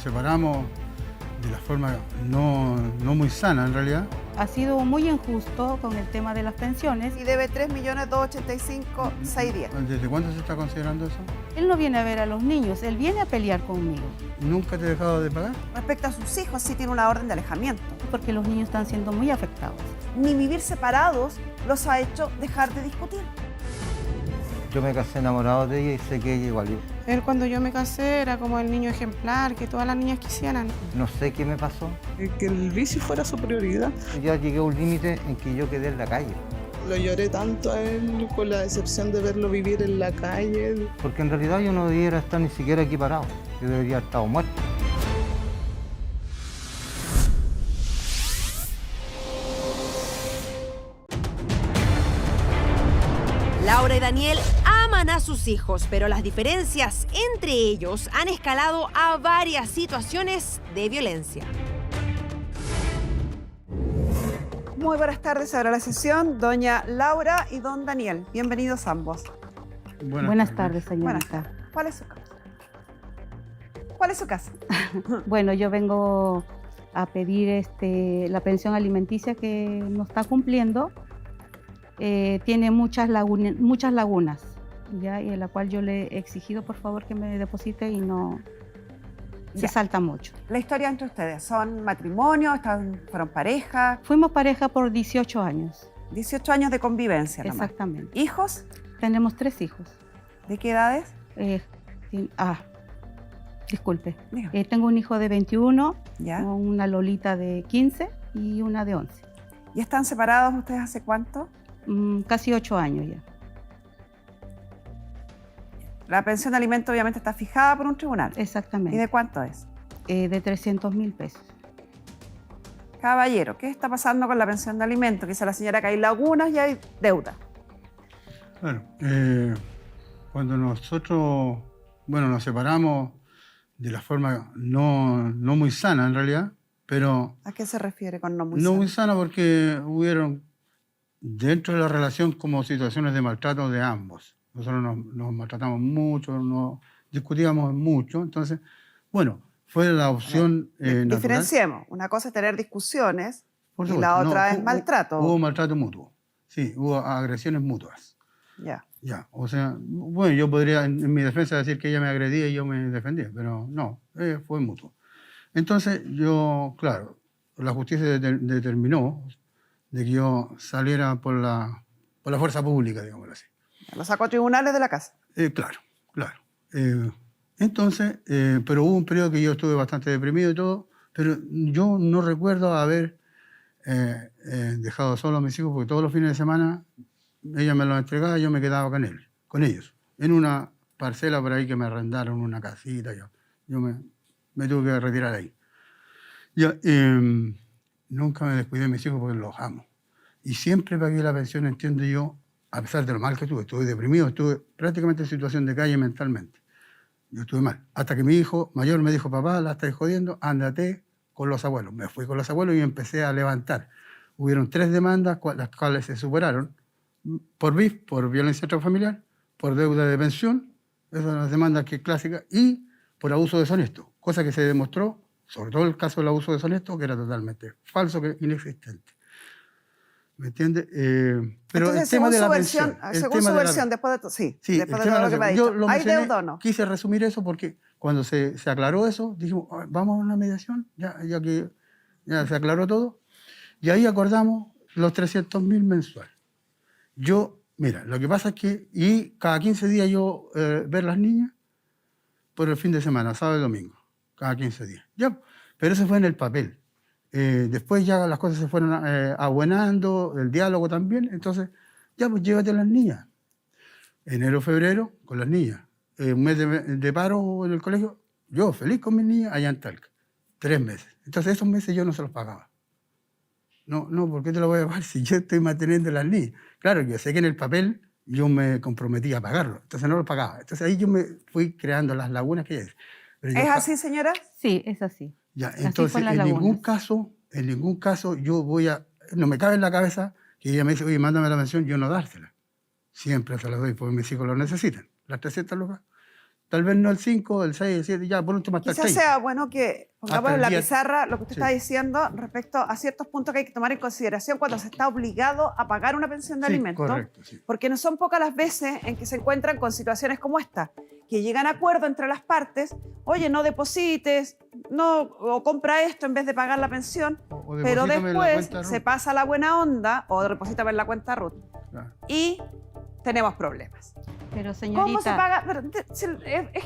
separamos de la forma no muy sana en realidad. Ha sido muy injusto con el tema de las pensiones. Y debe 3.285.610. ¿Desde cuándo se está considerando eso? Él no viene a ver a los niños, él viene a pelear conmigo, ¿Nunca te he dejado de pagar? Respecto a sus hijos, sí tiene una orden de alejamiento. porque los niños están siendo muy afectados. Ni vivir separados los ha hecho dejar de discutir. Yo me casé enamorado de ella y sé que ella igual. Él cuando yo me casé era como el niño ejemplar que todas las niñas quisieran. No sé qué me pasó. Que el vicio fuera su prioridad. Ya llegué a un límite en que yo quedé en la calle. Lo lloré tanto a él con la decepción de verlo vivir en la calle. Porque en realidad yo no debiera estar ni siquiera aquí parado. Yo debería haber estado muerto. Laura y Daniel aman a sus hijos, pero las diferencias entre ellos han escalado a varias situaciones de violencia. Muy buenas tardes, ahora la sesión, doña Laura y don Daniel. Bienvenidos ambos. Buenas tardes, Buenas señorita. tardes. ¿Cuál es su casa? ¿Cuál es su casa? Bueno, yo vengo a pedir la pensión alimenticia que no está cumpliendo. Tiene muchas lagunas, ¿ya? Y en la cual yo le he exigido por favor que me deposite y no se Ya. salta mucho. La historia entre ustedes, ¿son matrimonio? ¿Fueron pareja? Fuimos pareja por 18 años, 18 años de convivencia nomás. exactamente. ¿Hijos? Tenemos 3 hijos. ¿De qué edades? Disculpe. Dígame. Tengo un hijo de 21, ¿Ya? una Lolita de 15 y una de 11. ¿Y están separados ustedes hace cuánto? Casi 8 años ya. La pensión de alimento obviamente está fijada por un tribunal. ¿Y Exactamente. de cuánto es? De 300.000 pesos. Caballero, ¿qué está pasando con la pensión de alimento? Que dice la señora que hay lagunas y hay deuda. Claro, cuando nosotros, nos separamos de la forma no muy sana en realidad, pero ¿A qué se refiere con no muy no sano? muy sana porque hubieron dentro de la relación como situaciones de maltrato de ambos. Nosotros nos maltratamos mucho, nos discutíamos mucho, entonces, fue la opción natural. Diferenciemos. Una cosa es tener discusiones Por y supuesto, la otra es hubo- maltrato. Hubo maltrato mutuo, sí, hubo agresiones mutuas. Ya. Ya, o sea, yo podría en mi defensa decir que ella me agredía y yo me defendía, pero no, fue mutuo. Entonces yo, claro, la justicia determinó de que yo saliera por la fuerza pública, digámoslo así. Lo sacó a tribunales de la casa. Claro. Entonces, pero hubo un periodo que yo estuve bastante deprimido y todo, pero yo no recuerdo haber dejado solo a mis hijos porque todos los fines de semana ella me los entregaba y yo me quedaba con ellos, en una parcela por ahí que me arrendaron, una casita. Yo me tuve que retirar ahí. Nunca me descuidé de mis hijos porque los amo. Y siempre pagué la pensión, entiendo yo, a pesar de lo mal que estuve deprimido, estuve prácticamente en situación de calle mentalmente. Yo estuve mal. Hasta que mi hijo mayor me dijo, papá, la estás jodiendo, ándate con los abuelos. Me fui con los abuelos y empecé a levantar. Hubieron 3 demandas, las cuales se superaron por BIF, por violencia intrafamiliar, por deuda de pensión, esas son las demandas que clásicas, y por abuso deshonesto, cosa que se demostró, sobre todo el caso del abuso deshonesto, que era totalmente falso, que inexistente. ¿Me entiende? Pero Entonces, el tema de la versión, pensión. el según tema su de la- versión, después de todo, sí, Sí, después el de tema todo lo de que me la- ha yo dicho. lo ¿Hay mencioné, deuda o no? quise resumir eso porque cuando se aclaró eso, dijimos, vamos a una mediación, ya que ya se aclaró todo, y ahí acordamos los 300.000 mensuales. Mira, lo que pasa es que, y cada 15 días yo ver las niñas por el fin de semana, sábado y domingo, cada 15 días. Ya, pero eso fue en el papel. Después ya las cosas se fueron abuenando, el diálogo también, entonces, pues llévate a las niñas. Enero, febrero, con las niñas. Un mes de paro en el colegio, yo feliz con mis niñas allá en Talca. 3 meses. Entonces esos meses yo no se los pagaba. No, ¿por qué te lo voy a pagar si yo estoy manteniendo a las niñas? Claro, yo sé que en el papel yo me comprometí a pagarlo, entonces no lo pagaba. Entonces ahí yo me fui creando las lagunas que hay. ¿Es así, señora? Sí, es así. Ya, Así entonces fue las en ningún lagunas. caso yo no me cabe en la cabeza que ella me dice, oye, mándame la pensión, yo no dársela. Siempre se la doy porque mis hijos lo necesitan. Las 300 lucas, Tal vez no el 5, el 6, el 7, ya por último hasta el Quizás 30. sea bueno que pongamos Hasta en la el día- pizarra lo que usted Sí. está diciendo respecto a ciertos puntos que hay que tomar en consideración cuando se está obligado a pagar una pensión de Sí, alimentos. correcto, sí. Porque no son pocas las veces en que se encuentran con situaciones como esta, que llegan a acuerdo entre las partes, oye, no deposites, no, o compra esto en vez de pagar la pensión, O pero deposítame en la después cuenta se RUT. pasa la buena onda, o deposítame en la cuenta RUT, Claro. y tenemos problemas. Pero señorita, ¿Cómo se paga? Pero, es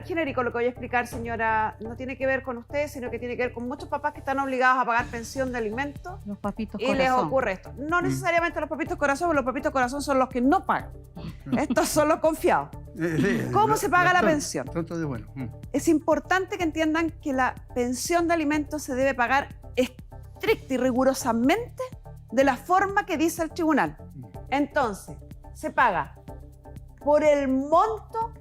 genérico lo que voy a explicar, señora. No tiene que ver con usted, sino que tiene que ver con muchos papás que están obligados a pagar pensión de alimentos los papitos y les corazón. ocurre esto. No necesariamente los papitos corazón, porque los papitos corazón son los que no pagan. Estos son los confiados. Sí, ¿Cómo se paga la tonto, pensión? Tonto de bueno. Es importante que entiendan que la pensión de alimentos se debe pagar estricta y rigurosamente de la forma que dice el tribunal. Entonces, se paga por el monto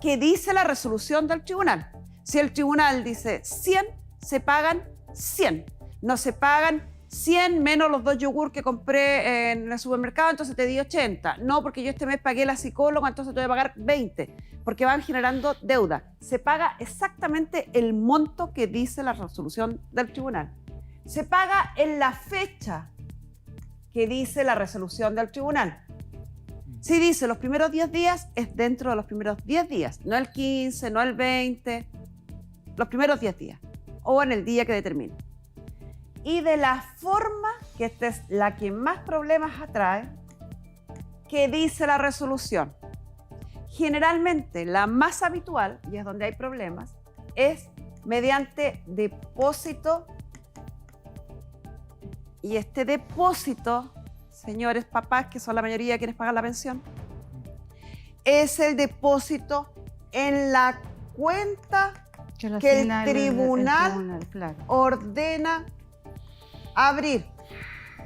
que dice la resolución del tribunal. Si el tribunal dice 100, se pagan 100. No se pagan 100 menos los 2 yogur que compré en el supermercado, entonces te di 80. No, porque yo este mes pagué la psicóloga, entonces te voy a pagar 20. Porque van generando deuda. Se paga exactamente el monto que dice la resolución del tribunal. Se paga en la fecha que dice la resolución del tribunal. Si dice los primeros 10 días, es dentro de los primeros 10 días, no el 15, no el 20, los primeros 10 días, o en el día que determine. Y de la forma, que esta es la que más problemas atrae, que dice la resolución. Generalmente, la más habitual, y es donde hay problemas, es mediante depósito. Y este depósito, señores papás, que son la mayoría de quienes pagan la pensión, es el depósito en la cuenta lo que el asigna tribunal claro. ordena abrir.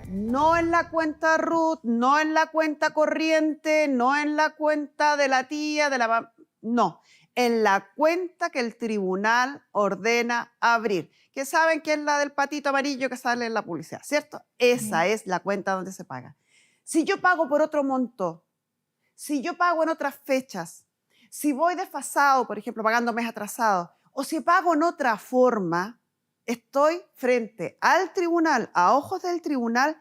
No en la cuenta RUT, no en la cuenta corriente, no en la cuenta de la tía, de la mamá. No, en la cuenta que el tribunal ordena abrir. Que saben que es la del patito amarillo que sale en la publicidad, ¿cierto? Esa es la cuenta donde se paga. Si yo pago por otro monto, si yo pago en otras fechas, si voy desfasado, por ejemplo, pagando mes atrasado, o si pago en otra forma, estoy frente al tribunal, a ojos del tribunal,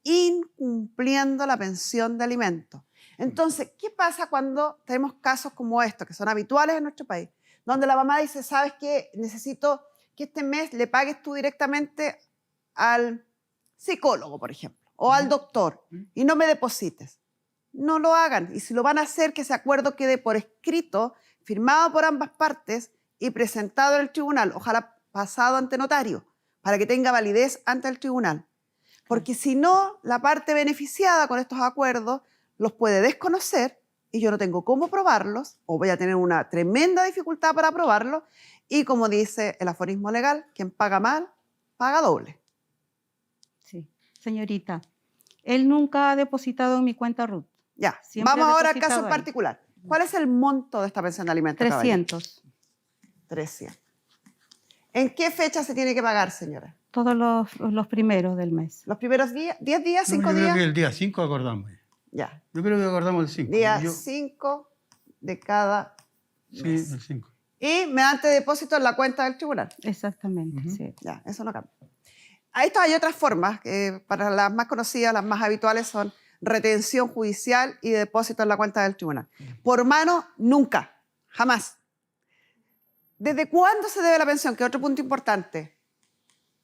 incumpliendo la pensión de alimentos. Entonces, ¿qué pasa cuando tenemos casos como estos, que son habituales en nuestro país, donde la mamá dice, ¿sabes qué? Necesito que este mes le pagues tú directamente al psicólogo, por ejemplo, o al doctor, y no me deposites. No lo hagan. Y si lo van a hacer, que ese acuerdo quede por escrito, firmado por ambas partes y presentado en el tribunal, ojalá pasado ante notario, para que tenga validez ante el tribunal. Porque si no, la parte beneficiada con estos acuerdos los puede desconocer y yo no tengo cómo probarlos, o voy a tener una tremenda dificultad para probarlos, y como dice el aforismo legal, quien paga mal, paga doble. Sí. Señorita, él nunca ha depositado en mi cuenta RUT. Ya, Siempre vamos ha ahora al depositado caso en ahí. particular. ¿Cuál es el monto de esta pensión de alimentos? caballero? 300. 300. ¿En qué fecha se tiene que pagar, señora? Todos los primeros del mes. ¿Los primeros días? ¿10 días? No, ¿5 yo creo días? que el día 5 acordamos. Ya. Yo creo que acordamos el 5. Día 5 de cada Sí, mes. el 5. Y mediante depósito en la cuenta del tribunal. Exactamente, Ujú. sí. Ya, eso no cambia. A esto hay otras formas, que para las más conocidas, las más habituales son retención judicial y depósito en la cuenta del tribunal. Por mano, nunca, jamás. ¿Desde cuándo se debe la pensión? Que es otro punto importante.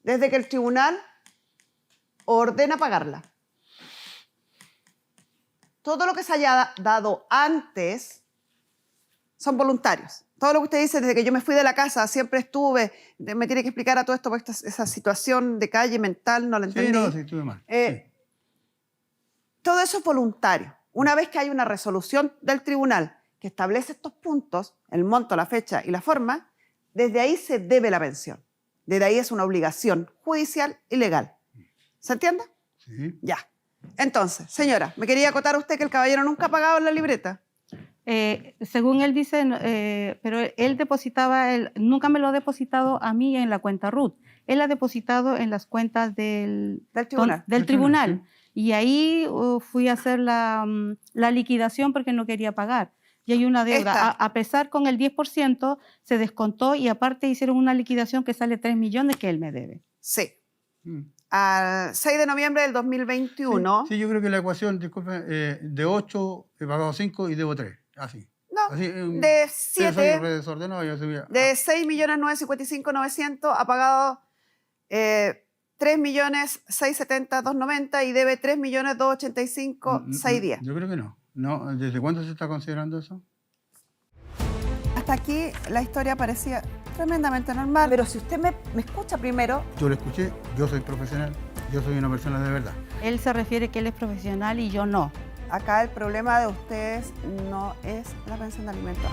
Desde que el tribunal ordena pagarla. Todo lo que se haya dado antes son voluntarios. Todo lo que usted dice, desde que yo me fui de la casa, siempre estuve, me tiene que explicar a todo esto, porque esa situación de calle mental no la entendí. Sí, no, sí, estuve mal. Sí. Todo eso es voluntario. Una vez que hay una resolución del tribunal que establece estos puntos, el monto, la fecha y la forma, desde ahí se debe la pensión. Desde ahí es una obligación judicial y legal. ¿Se entiende? Sí. Ya. Entonces, señora, me quería acotar usted que el caballero nunca ha pagado en la libreta. Según él dice, pero él depositaba, nunca me lo ha depositado a mí en la cuenta RUT. Él ha depositado en las cuentas del tribunal. Del tribunal. Y ahí fui a hacer la liquidación porque no quería pagar. Y hay una deuda. Esta. A pesar con el 10%, se descontó y aparte hicieron una liquidación que sale 3 millones que él me debe. Sí. Mm. Al 6 de noviembre del 2021. Sí, yo creo que la ecuación, disculpe, de 8 he pagado 5 y debo 3. Así. No, Así, de sí, soy 7, desordenado, yo subía. de 6.955.900 ha pagado 3.670.290 y debe 3.285.610. Yo creo que no. No, ¿desde cuándo se está considerando eso? Hasta aquí la historia parecía tremendamente normal. Pero si usted me escucha primero, Yo lo escuché, yo soy profesional, yo soy una persona de verdad. Él se refiere que él es profesional y yo no. acá el problema de ustedes no es la pensión de alimentos.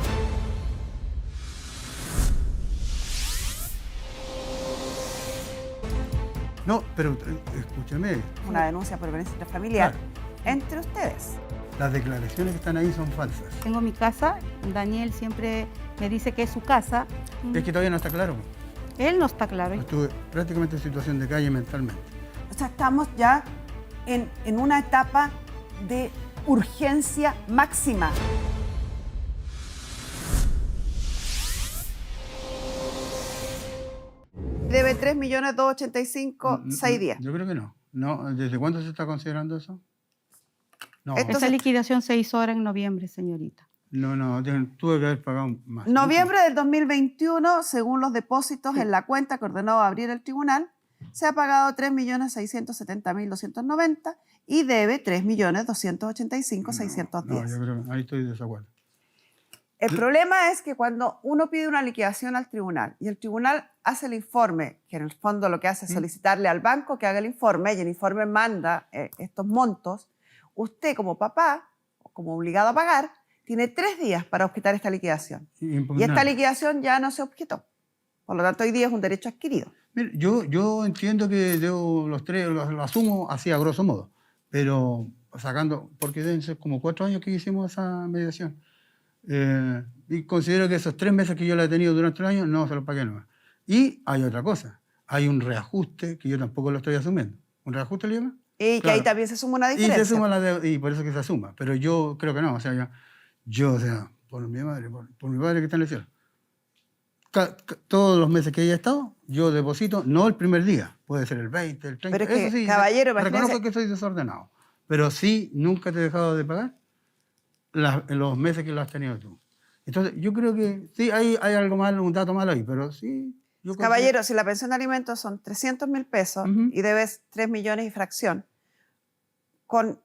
No, pero escúcheme, Una denuncia por violencia intrafamiliar entre ustedes. las declaraciones que están ahí son falsas. Tengo mi casa, Daniel siempre me dice que es su casa. Es que todavía no está claro. Él no está claro. Estuve prácticamente en situación de calle mentalmente. O sea, estamos ya en una etapa de urgencia máxima. Debe 3.285.610. Yo creo que no. No, ¿desde cuándo se está considerando eso? No, Esto- Esa liquidación se hizo ahora en noviembre, señorita. no, tuve que haber pagado más. Noviembre del 2021, según los depósitos en la cuenta que ordenó abrir el tribunal, se ha pagado 3.670.290 y debe 3.285.610. No, yo creo que ahí estoy de desacuerdo. El problema es que cuando uno pide una liquidación al tribunal y el tribunal hace el informe, que en el fondo lo que hace es solicitarle al banco que haga el informe y el informe manda estos montos, usted como papá, o como obligado a pagar, tiene 3 días para objetar esta liquidación. Y esta liquidación ya no se objetó. Por lo tanto, hoy día es un derecho adquirido. Mire, yo entiendo que debo los 3, lo asumo así a grosso modo, pero sacando, porque deben ser como 4 años que hicimos esa mediación. Y considero que esos 3 meses que yo la he tenido durante el año no se los pagué nomás. Y hay otra cosa, hay un reajuste que yo tampoco lo estoy asumiendo. ¿Un reajuste le llama? Y que Claro. ahí también se suma una Y diferencia. se suma la deuda, y por eso que se suma. Pero yo creo que no, o sea, o sea, por mi madre, por mi padre que está en el cielo. Todos los meses que haya estado, yo deposito, no el primer día, puede ser el 20, el 30. Pero es que, eso sí, caballero, reconozco imagínese- que soy desordenado, pero sí, nunca te he dejado de pagar en los meses que lo has tenido tú. Entonces, yo creo que sí, hay algo malo, un dato malo ahí, pero sí. Yo considero- Caballero, si la pensión de alimentos son 300.000 pesos Ujú. y debes 3 millones y fracción, con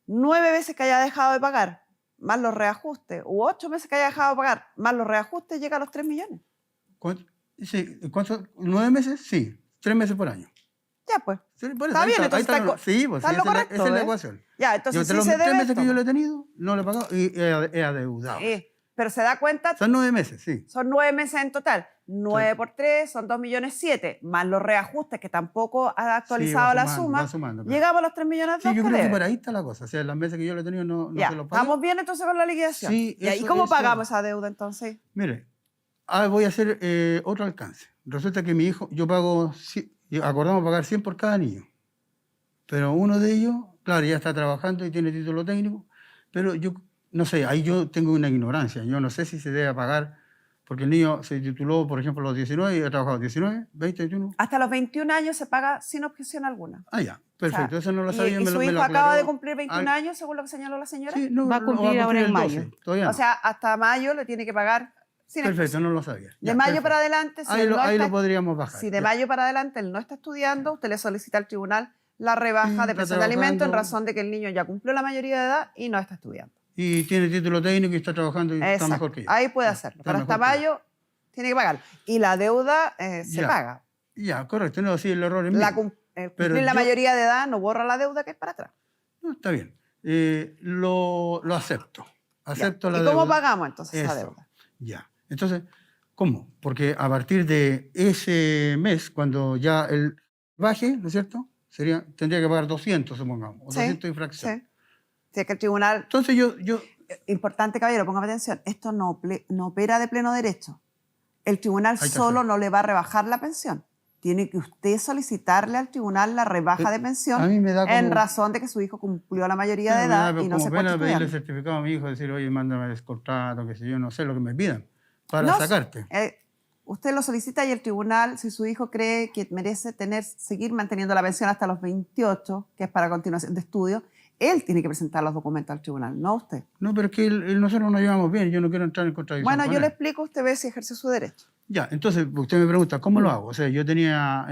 9 veces que haya dejado de pagar, más los reajustes, u 8 meses que haya dejado de pagar, más los reajustes, llega a los 3 millones. Sí, ¿cuántos? ¿9 meses? Sí, 3 meses por año. Ya, pues. Sí, por eso, Está ahí bien, ahí entonces está lo- sí, pues, está sí, lo esa es la- correcto, esa es la ¿eh? ecuación. Ya, entonces Yo sí los se 3 debe meses que esto. yo lo he tenido, no lo he pagado y he adeudado. Pero se da cuenta, Son 9 meses, sí. son 9 meses en total. 9 por 3 son 2.700.000, más los reajustes que tampoco ha actualizado va la sumando, suma. va sumando, claro. Llegamos a los 3 millones Sí, yo que creo que debe. por ahí está la cosa. O sea, las meses que yo lo he tenido no Ya, se los pago. ¿estamos bien entonces con la liquidación? Sí, ¿Y ahí eso- cómo eso- pagamos esa deuda entonces? Mire, voy a hacer otro alcance. Resulta que mi hijo, yo pago, acordamos pagar 100 por cada niño. Pero uno de ellos, claro, ya está trabajando y tiene título técnico, pero yo, no sé, ahí yo tengo una ignorancia. Yo no sé si se debe pagar, porque el niño se tituló, por ejemplo, a los 19 y ha trabajado 19, 20, 21. Hasta los 21 años se paga sin objeción alguna. Ah, ya, perfecto, O sea, eso no lo y- sabía. y me su lo hijo acaba aclaró. de cumplir 21 Ah, años, según lo que señaló la señora. Sí, no, Va a no, cumplir ahora en el mayo. Todavía no. O sea, hasta mayo le tiene que pagar sin Perfecto, objeción. no lo sabía. De Ya, mayo perfecto. para adelante, si, Ahí él lo, no ahí está- lo podríamos bajar. si de ya. mayo para adelante él no está estudiando, usted le solicita al tribunal la rebaja Sí, de está pensión de alimento en trabajando. razón de que el niño ya cumplió la mayoría de edad y no está estudiando. Y tiene título técnico y está trabajando y está Exacto. mejor que yo. Ahí puede Ya, hacerlo. está Pero hasta mejor que yo. mayo tiene que pagar. Y la deuda se Ya. paga. Ya, correcto. No, sí, el error es mío. Cumplir Pero la yo- mayoría de edad no borra la deuda que es para atrás. No, está bien. Lo acepto. Ya. Acepto la ¿Y deuda. cómo pagamos entonces esa Eso. deuda? Ya. Entonces, ¿cómo? Porque a partir de ese mes, cuando ya el baje, ¿no es cierto? Tendría que pagar 200, supongamos, o Sí, 200 y fracción. Sí. Si es que el tribunal, Entonces yo importante caballero, póngame atención, esto no opera de pleno derecho. El tribunal Ahí está, solo sí. no le va a rebajar la pensión. tiene que usted solicitarle al tribunal la rebaja de a pensión mí me da en como- razón de que su hijo cumplió la mayoría de Me da edad y no como se pena puede pedirle estudiar. certificado a mi hijo, decir, oye, mándame el contrato, que sé yo, no sé lo que me pidan, para No, sacarte. Usted lo solicita y el tribunal, si su hijo cree que merece seguir manteniendo la pensión hasta los 28, que es para continuación de estudio, él tiene que presentar los documentos al tribunal, no usted. No, pero es que nosotros nos llevamos bien, yo no quiero entrar en contradicción Bueno, con yo le él. explico, usted ve si ejerce su derecho. Ya, entonces usted me pregunta, ¿cómo lo hago? O sea, yo tenía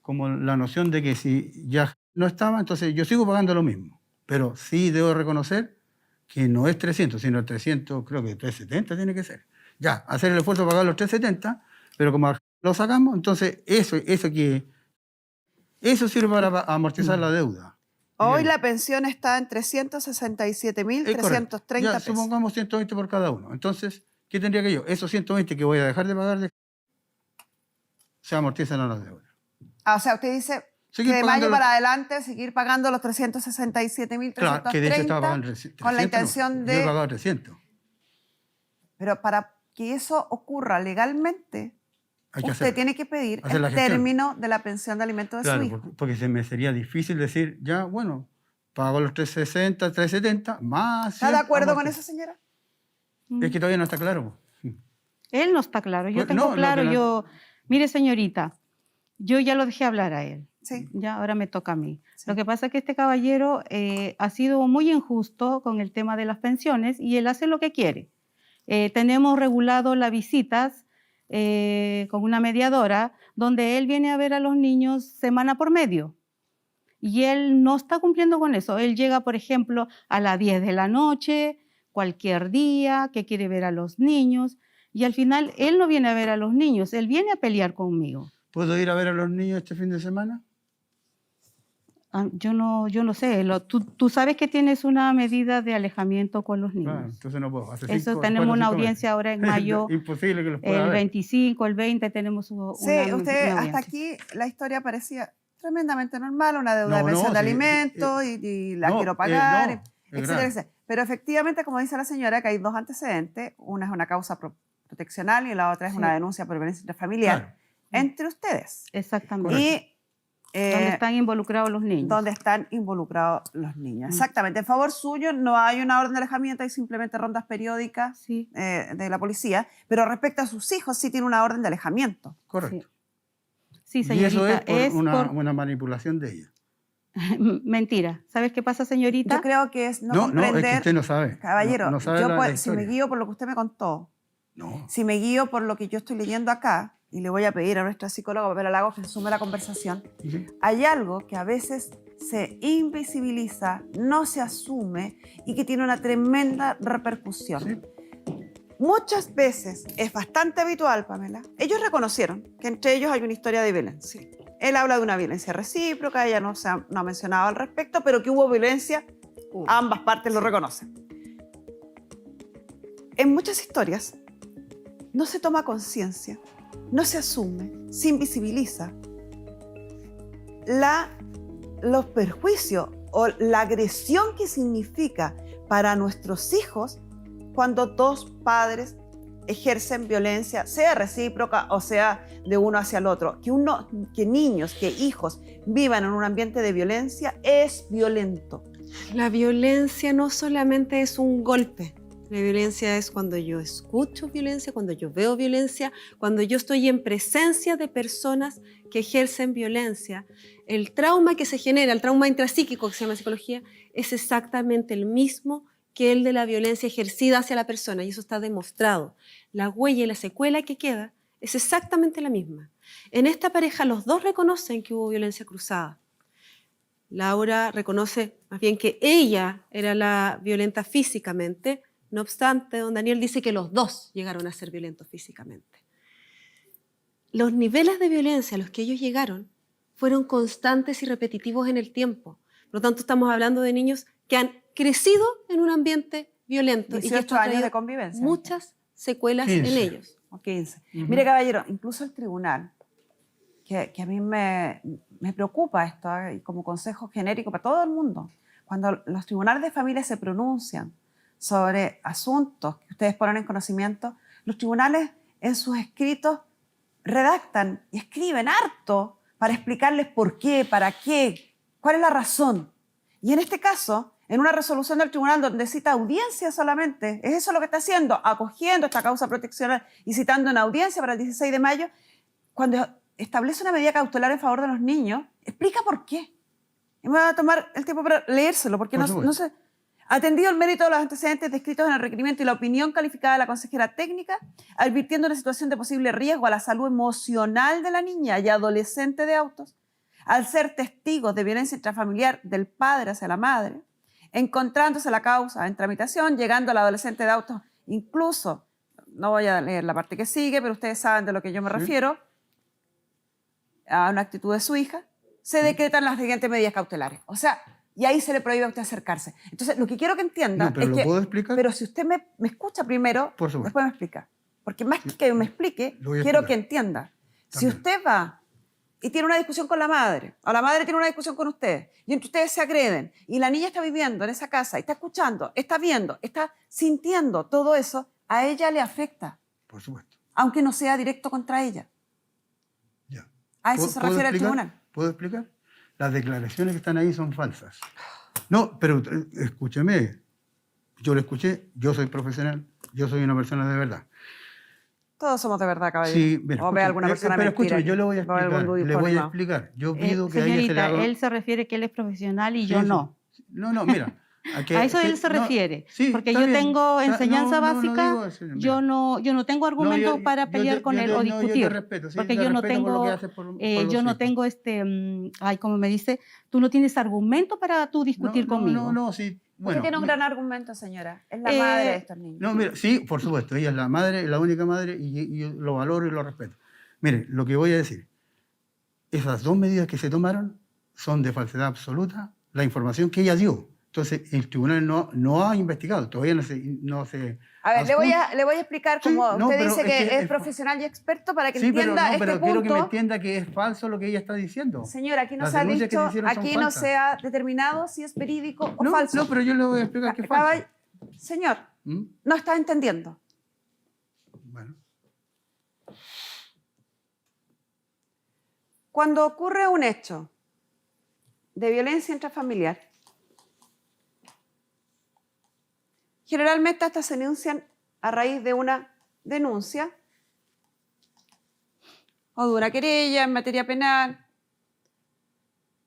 como la noción de que si ya no estaba, entonces yo sigo pagando lo mismo. Pero sí debo reconocer que no es 300, sino 300, creo que 370 tiene que ser. Ya, hacer el esfuerzo de pagar los 370, pero como lo sacamos, entonces eso sirve para amortizar la deuda. Hoy Bien. la pensión está en Es correcto. 367.330 Ya, pesos. supongamos 120 por cada uno. Entonces, ¿qué tendría que yo? Esos 120 que voy a dejar de pagar se amortizan a la deuda. Ah, o sea, usted dice Seguir que de pagando mayo los- para adelante seguir pagando los 367.330 Claro, que de hecho estaba pagando 300. con la ¿no? intención Yo he de... pagado 300. Pero para que eso ocurra legalmente, Hay que usted hacer. tiene que pedir hacer el la gestión. término de la pensión de alimentos de Claro, su hijo. porque se me sería difícil decir, ya, bueno, pago los 360, 370, más... ¿Está de 100, acuerdo con amortizo. eso, señora? Es que todavía no está claro. Él no está claro. Yo Pues, tengo no, claro, lo que yo... Mire, señorita, yo ya lo dejé hablar a él. Sí. Ya, ahora me toca a mí. Sí. Lo que pasa es que este caballero ha sido muy injusto con el tema de las pensiones y él hace lo que quiere. Tenemos regulado las visitas con una mediadora donde él viene a ver a los niños semana por medio. Y él no está cumpliendo con eso. Él llega, por ejemplo, a las 10 de la noche, cualquier día, que quiere ver a los niños. Y al final, él no viene a ver a los niños, él viene a pelear conmigo. ¿Puedo ir a ver a los niños este fin de semana? Yo no sé, tú sabes que tienes una medida de alejamiento con los niños. Claro, entonces no puedo. Hace Eso 4 tenemos o una 5 audiencia meses. ahora en mayo, Imposible que los pueda el ver. 25, el 20 tenemos una Sí, usted una hasta audiencia. aquí la historia parecía tremendamente normal, una deuda de No, pensión no, de sí, alimentos y la no, quiero pagar, no, es etcétera, grave. etcétera. Pero efectivamente, como dice la señora, que hay dos antecedentes, una es una causa proteccional y la otra es Sí. una denuncia por violencia intrafamiliar Claro. entre ustedes. Exactamente. Y Donde están involucrados los niños. donde están involucrados los niños. Mm. Exactamente. En favor suyo no hay una orden de alejamiento, hay simplemente rondas periódicas Sí, de la policía, pero respecto a sus hijos sí tiene una orden de alejamiento. Correcto. sí, Y eso señorita. es por una manipulación de ella. Mentira. ¿Sabes qué pasa, señorita? Yo creo que es no No, comprender... es que usted no sabe. Caballero, no sabe yo la pues, si me historia. guío por lo que usted me contó, No. si me guío por lo que yo estoy leyendo acá, y le voy a pedir a nuestra psicóloga Pamela Lagos que se sume a la conversación, Ujú. hay algo que a veces se invisibiliza, no se asume y que tiene una tremenda repercusión. Sí. Muchas veces es bastante habitual, Pamela. Ellos reconocieron que entre ellos hay una historia de violencia. Él habla de una violencia recíproca, ella no ha mencionado al respecto, pero que hubo violencia, ambas partes lo reconocen. En muchas historias no se toma conciencia, no se asume, se invisibiliza los perjuicios o la agresión que significa para nuestros hijos cuando dos padres ejercen violencia, sea recíproca o sea de uno hacia el otro. Que niños, que hijos vivan en un ambiente de violencia es violento. La violencia no solamente es un golpe. La violencia es cuando yo escucho violencia, cuando yo veo violencia, cuando yo estoy en presencia de personas que ejercen violencia. El trauma que se genera, el trauma intrapsíquico que se llama en psicología, es exactamente el mismo que el de la violencia ejercida hacia la persona, y eso está demostrado. La huella y la secuela que queda es exactamente la misma. En esta pareja los dos reconocen que hubo violencia cruzada. Laura reconoce más bien que ella era la violenta físicamente. No obstante, don Daniel dice que los dos llegaron a ser violentos físicamente. Los niveles de violencia a los que ellos llegaron fueron constantes y repetitivos en el tiempo. Por lo tanto, estamos hablando de niños que han crecido en un ambiente violento y que 18 esto ha años traído de convivencia. muchas secuelas 15. en ellos. O 15. Ujú. Mire, caballero, incluso el tribunal, que a mí me preocupa esto, y como consejo genérico para todo el mundo, cuando los tribunales de familia se pronuncian sobre asuntos que ustedes ponen en conocimiento, los tribunales en sus escritos redactan y escriben harto para explicarles por qué, para qué, cuál es la razón. Y en este caso, en una resolución del tribunal donde cita audiencia solamente, es eso lo que está haciendo, acogiendo esta causa proteccional y citando una audiencia para el 16 de mayo, cuando establece una medida cautelar en favor de los niños, explica por qué. Y me voy a tomar el tiempo para leérselo, porque no sé. Atendido el mérito de los antecedentes descritos en el requerimiento y la opinión calificada de la consejera técnica, advirtiendo una situación de posible riesgo a la salud emocional de la niña y adolescente de Autos, al ser testigos de violencia intrafamiliar del padre hacia la madre, encontrándose la causa en tramitación, llegando al adolescente de Autos, incluso, no voy a leer la parte que sigue, pero ustedes saben de lo que yo me refiero, a una actitud de su hija, se decretan las siguientes medidas cautelares. O sea, y ahí se le prohíbe a usted acercarse. Entonces, lo que quiero que entienda No, pero es ¿lo que... puedo explicar? Pero si usted me escucha primero, Por supuesto. después me explica. Porque más que me explique, Lo voy a quiero explicar. que entienda. Si También. usted va y tiene una discusión con la madre, o la madre tiene una discusión con usted, y entre ustedes se agreden, y la niña está viviendo en esa casa, y está escuchando, está viendo, está sintiendo todo eso, a ella le afecta, Por supuesto. aunque no sea directo contra ella. Ya. A eso se refiere el explicar? tribunal. ¿Puedo explicar? Las declaraciones que están ahí son falsas. No, pero escúcheme. Yo lo escuché, yo soy profesional, yo soy una persona de verdad. Todos somos de verdad, caballero. Sí, mira, O ve alguna persona pero mentira escúcheme, yo le voy a o algún explicar. Le voy a uniformado. explicar. Yo pido que a ella se le Señorita, haga... él se refiere que él es profesional y Sí, yo sí. no. No, mira. A eso él se refiere. sí, Porque está yo bien. tengo Está- enseñanza no básica, digo eso, mira. yo no tengo argumentos para pelear con él o Yo discutir. te respeto, sí, porque te yo no respeto por lo tengo, que haces por los yo no hijos. tengo ay, como me dice, tú no tienes argumento para tú discutir conmigo. No, sí. Bueno, Usted tiene un no, gran argumento, señora. Es la madre de estos niños. no, mira, sí, por supuesto, ella es la madre, la única madre, y yo lo valoro y lo respeto. Mire, lo que voy a decir, esas dos medidas que se tomaron son de falsedad absoluta, la información que ella dio. Entonces, el tribunal no ha investigado, todavía no se A ver, le voy a explicar Sí, cómo no, usted pero dice es que que es es- profesional y experto para que Sí, pero, entienda no, pero este quiero que me punto. entienda que es falso lo que ella está diciendo. Señora, aquí no Las se ha denuncias que se dicho, hicieron son aquí no falsas. se ha determinado si es verídico o No, falso. no, pero yo le voy a explicar que es falso. Señor, ¿Mm? no está entendiendo. Bueno, Cuando ocurre un hecho de violencia intrafamiliar, generalmente estas se denuncian a raíz de una denuncia o de una querella en materia penal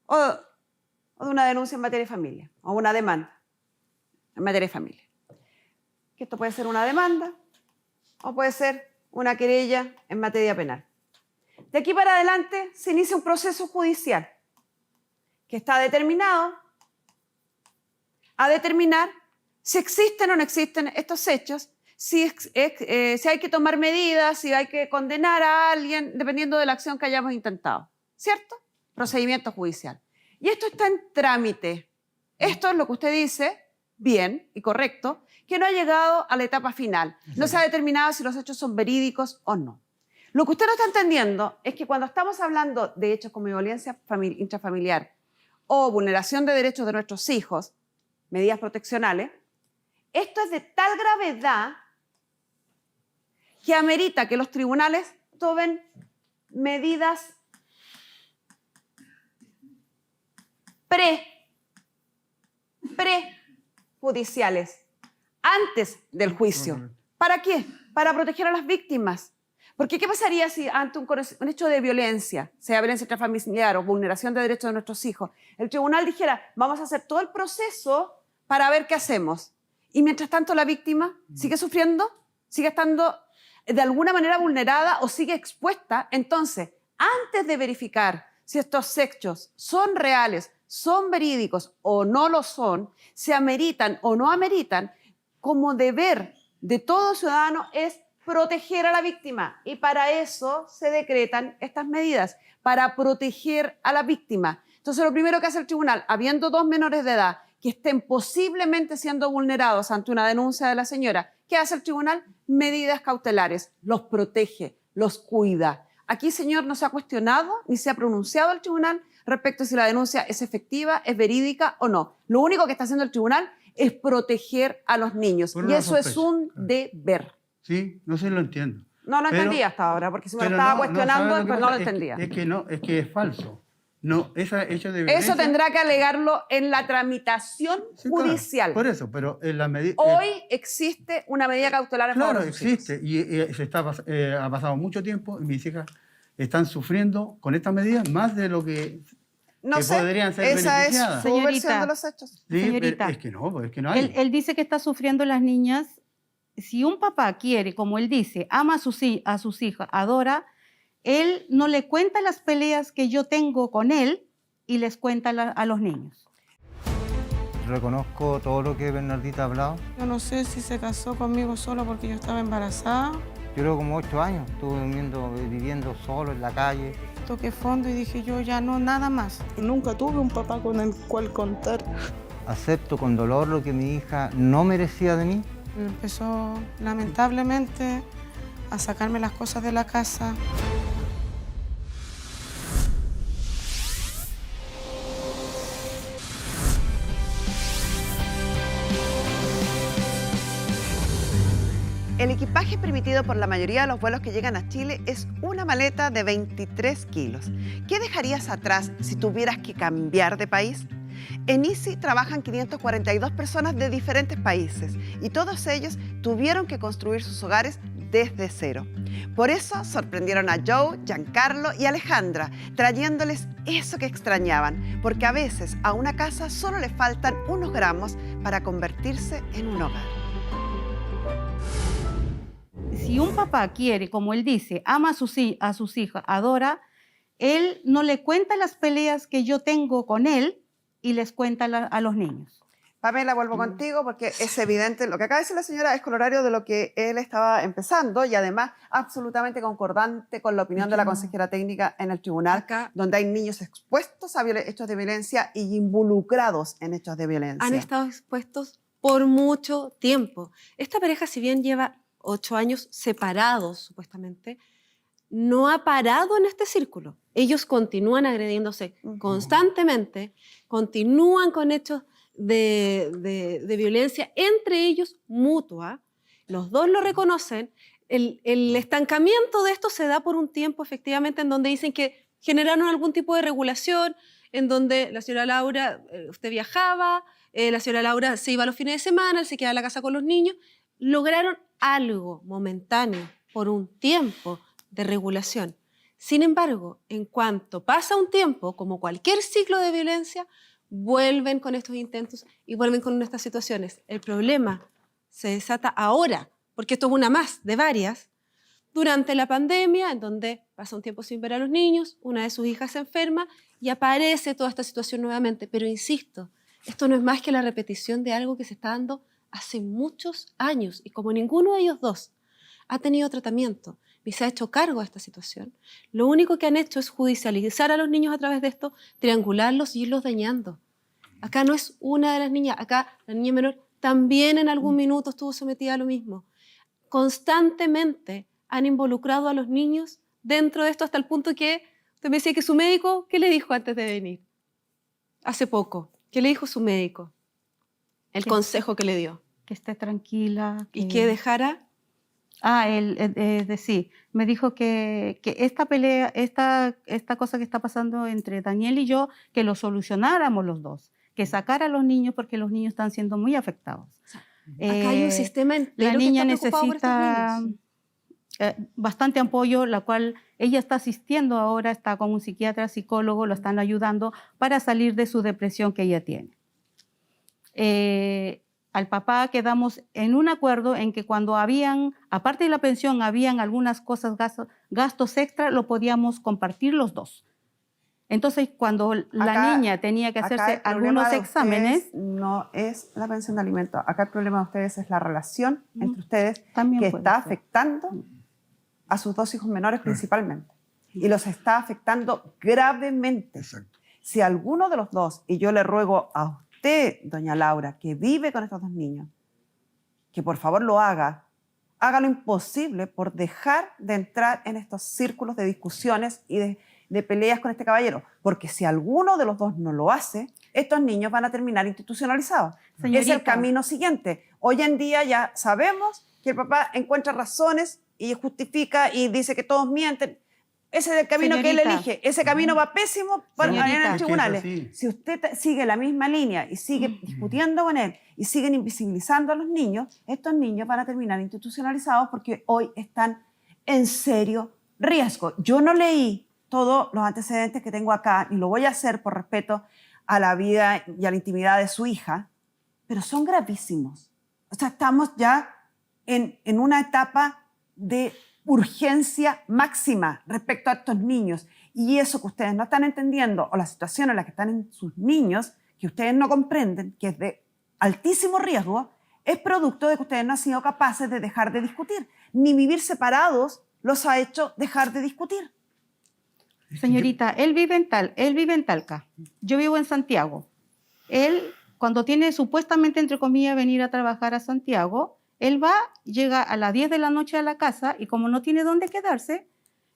o de una denuncia en materia de familia o una demanda en materia de familia. Que esto puede ser una demanda o puede ser una querella en materia penal. De aquí para adelante se inicia un proceso judicial que está determinado a determinar si existen o no existen estos hechos, si hay que tomar medidas, si hay que condenar a alguien, dependiendo de la acción que hayamos intentado. ¿Cierto? Procedimiento judicial. Y esto está en trámite. Esto es lo que usted dice, bien y correcto, que no ha llegado a la etapa final. No se ha determinado si los hechos son verídicos o no. Lo que usted no está entendiendo es que cuando estamos hablando de hechos como violencia intrafamiliar o vulneración de derechos de nuestros hijos, medidas proteccionales, esto es de tal gravedad que amerita que los tribunales tomen medidas prejudiciales antes del juicio. ¿Para qué? Para proteger a las víctimas. Porque ¿qué pasaría si ante un hecho de violencia, sea violencia intrafamiliar o vulneración de derechos de nuestros hijos, el tribunal dijera, vamos a hacer todo el proceso para ver qué hacemos? Y mientras tanto la víctima sigue sufriendo, sigue estando de alguna manera vulnerada o sigue expuesta. Entonces, antes de verificar si estos hechos son reales, son verídicos o no lo son, se ameritan o no ameritan, como deber de todo ciudadano es proteger a la víctima. Y para eso se decretan estas medidas, para proteger a la víctima. Entonces, lo primero que hace el tribunal, habiendo dos menores de edad que estén posiblemente siendo vulnerados ante una denuncia de la señora, ¿qué hace el tribunal? Medidas cautelares, los protege, los cuida. Aquí, señor, no se ha cuestionado ni se ha pronunciado el tribunal respecto a si la denuncia es efectiva, es verídica o no. Lo único que está haciendo el tribunal es proteger a los niños. Por Y una eso es sospecha, un claro. deber. sí, no sé, lo entiendo. No lo Pero- entendí hasta ahora, porque si me lo pero estaba ¿sabe cuestionando, lo que pero no pasa? lo entendía. Es que es falso. No, ese hecho de violencia... Eso tendrá que alegarlo en la tramitación Sí, claro, judicial. por eso, pero en la medida... Hoy existe una medida cautelar en Claro, favor de sus hijos. existe y ha pasado mucho tiempo y mis hijas están sufriendo con estas medidas más de lo que No que sé, podrían ser esa es beneficiadas. su Señorita. versión de los hechos. Sí, pero Señorita, es que no, pues es que no hay. Él dice que está sufriendo las niñas. Si un papá quiere, como él dice, ama a sus hijas, adora, él no le cuenta las peleas que yo tengo con él y les cuenta a los niños. Reconozco todo lo que Bernardita ha hablado. Yo no sé si se casó conmigo solo porque yo estaba embarazada. Yo creo como 8 años estuve viviendo solo en la calle. Toqué fondo y dije yo ya no, nada más. Nunca tuve un papá con el cual contar. Acepto con dolor lo que mi hija no merecía de mí. Empezó lamentablemente a sacarme las cosas de la casa. El equipaje permitido por la mayoría de los vuelos que llegan a Chile es una maleta de 23 kilos. ¿Qué dejarías atrás si tuvieras que cambiar de país? En Easy trabajan 542 personas de diferentes países y todos ellos tuvieron que construir sus hogares desde cero. Por eso sorprendieron a Joe, Giancarlo y Alejandra, trayéndoles eso que extrañaban, porque a veces a una casa solo le faltan unos gramos para convertirse en un hogar. Si un papá quiere, como él dice, ama a sus hijas, adora, él no le cuenta las peleas que yo tengo con él y les cuenta a los niños. Pamela, vuelvo contigo porque es evidente, lo que acaba de decir la señora es corolario de lo que él estaba empezando y además absolutamente concordante con la opinión de la consejera técnica en el tribunal, Acá- donde hay niños expuestos a hechos de violencia y involucrados en hechos de violencia. Han estado expuestos por mucho tiempo. Esta pareja, si bien lleva 8 años separados, supuestamente, no ha parado en este círculo. Ellos continúan agrediéndose constantemente, continúan con hechos de violencia, entre ellos mutua. Los dos lo reconocen. El estancamiento de esto se da por un tiempo, efectivamente, en donde dicen que generaron algún tipo de regulación, en donde la señora Laura, usted viajaba, la señora Laura se iba los fines de semana, él se quedaba en la casa con los niños. Lograron algo momentáneo, por un tiempo de regulación. Sin embargo, en cuanto pasa un tiempo, como cualquier ciclo de violencia, vuelven con estos intentos y vuelven con estas situaciones. El problema se desata ahora, porque esto es una más de varias, durante la pandemia, en donde pasa un tiempo sin ver a los niños, una de sus hijas se enferma y aparece toda esta situación nuevamente. Pero insisto, esto no es más que la repetición de algo que se está dando hace muchos años y como ninguno de ellos dos ha tenido tratamiento ni se ha hecho cargo de esta situación, lo único que han hecho es judicializar a los niños a través de esto, triangularlos y irlos dañando. Acá no es una de las niñas, acá la niña menor también en algún minuto estuvo sometida a lo mismo. Constantemente han involucrado a los niños dentro de esto hasta el punto que usted me decía que su médico, ¿qué le dijo antes de venir? Hace poco, ¿qué le dijo su médico? El ¿Qué? consejo que le dio. Que esté tranquila. ¿Y que dejara? Sí, me dijo que esta pelea, esta cosa que está pasando entre Daniel y yo, que lo solucionáramos los dos, que sacara a los niños porque los niños están siendo muy afectados. Acá hay un sistema entero La niña que está preocupado por estos necesita niños. bastante apoyo, la cual ella está asistiendo ahora, está con un psiquiatra, psicólogo, lo están ayudando para salir de su depresión que ella tiene. Al papá quedamos en un acuerdo en que cuando habían, aparte de la pensión, habían algunas cosas, gastos extra, lo podíamos compartir los dos. Entonces, cuando la Acá- niña tenía que Acá hacerse el problema algunos de exámenes, ustedes no es la pensión de alimentos. Acá el problema de ustedes es la relación entre ustedes también que puede está ser. afectando a sus dos hijos menores principalmente. Y los está afectando gravemente. Exacto. Si alguno de los dos, y yo le ruego a usted, doña Laura, que vive con estos dos niños, que por favor lo haga lo imposible por dejar de entrar en estos círculos de discusiones y de peleas con este caballero. Porque si alguno de los dos no lo hace, estos niños van a terminar institucionalizados. Es el Señorita. camino siguiente. Hoy en día ya sabemos que el papá encuentra razones y justifica y dice que todos mienten. Ese es el camino que él Señorita. elige. Ese camino va pésimo para en Señorita. los tribunales. Es que es así. Si usted sigue la misma línea y sigue discutiendo con él y siguen invisibilizando a los niños, estos niños van a terminar institucionalizados porque hoy están en serio riesgo. Yo no leí todos los antecedentes que tengo acá y lo voy a hacer por respeto a la vida y a la intimidad de su hija, pero son gravísimos. O sea, estamos ya en una etapa de urgencia máxima respecto a estos niños. Y eso que ustedes no están entendiendo, o la situación en la que están en sus niños, que ustedes no comprenden, que es de altísimo riesgo, es producto de que ustedes no han sido capaces de dejar de discutir. Ni vivir separados los ha hecho dejar de discutir. Señorita, él vive en Talca. Yo vivo en Santiago. Él, cuando tiene supuestamente, entre comillas, venir a trabajar a Santiago, él va, llega a las 10 de la noche a la casa y como no tiene dónde quedarse,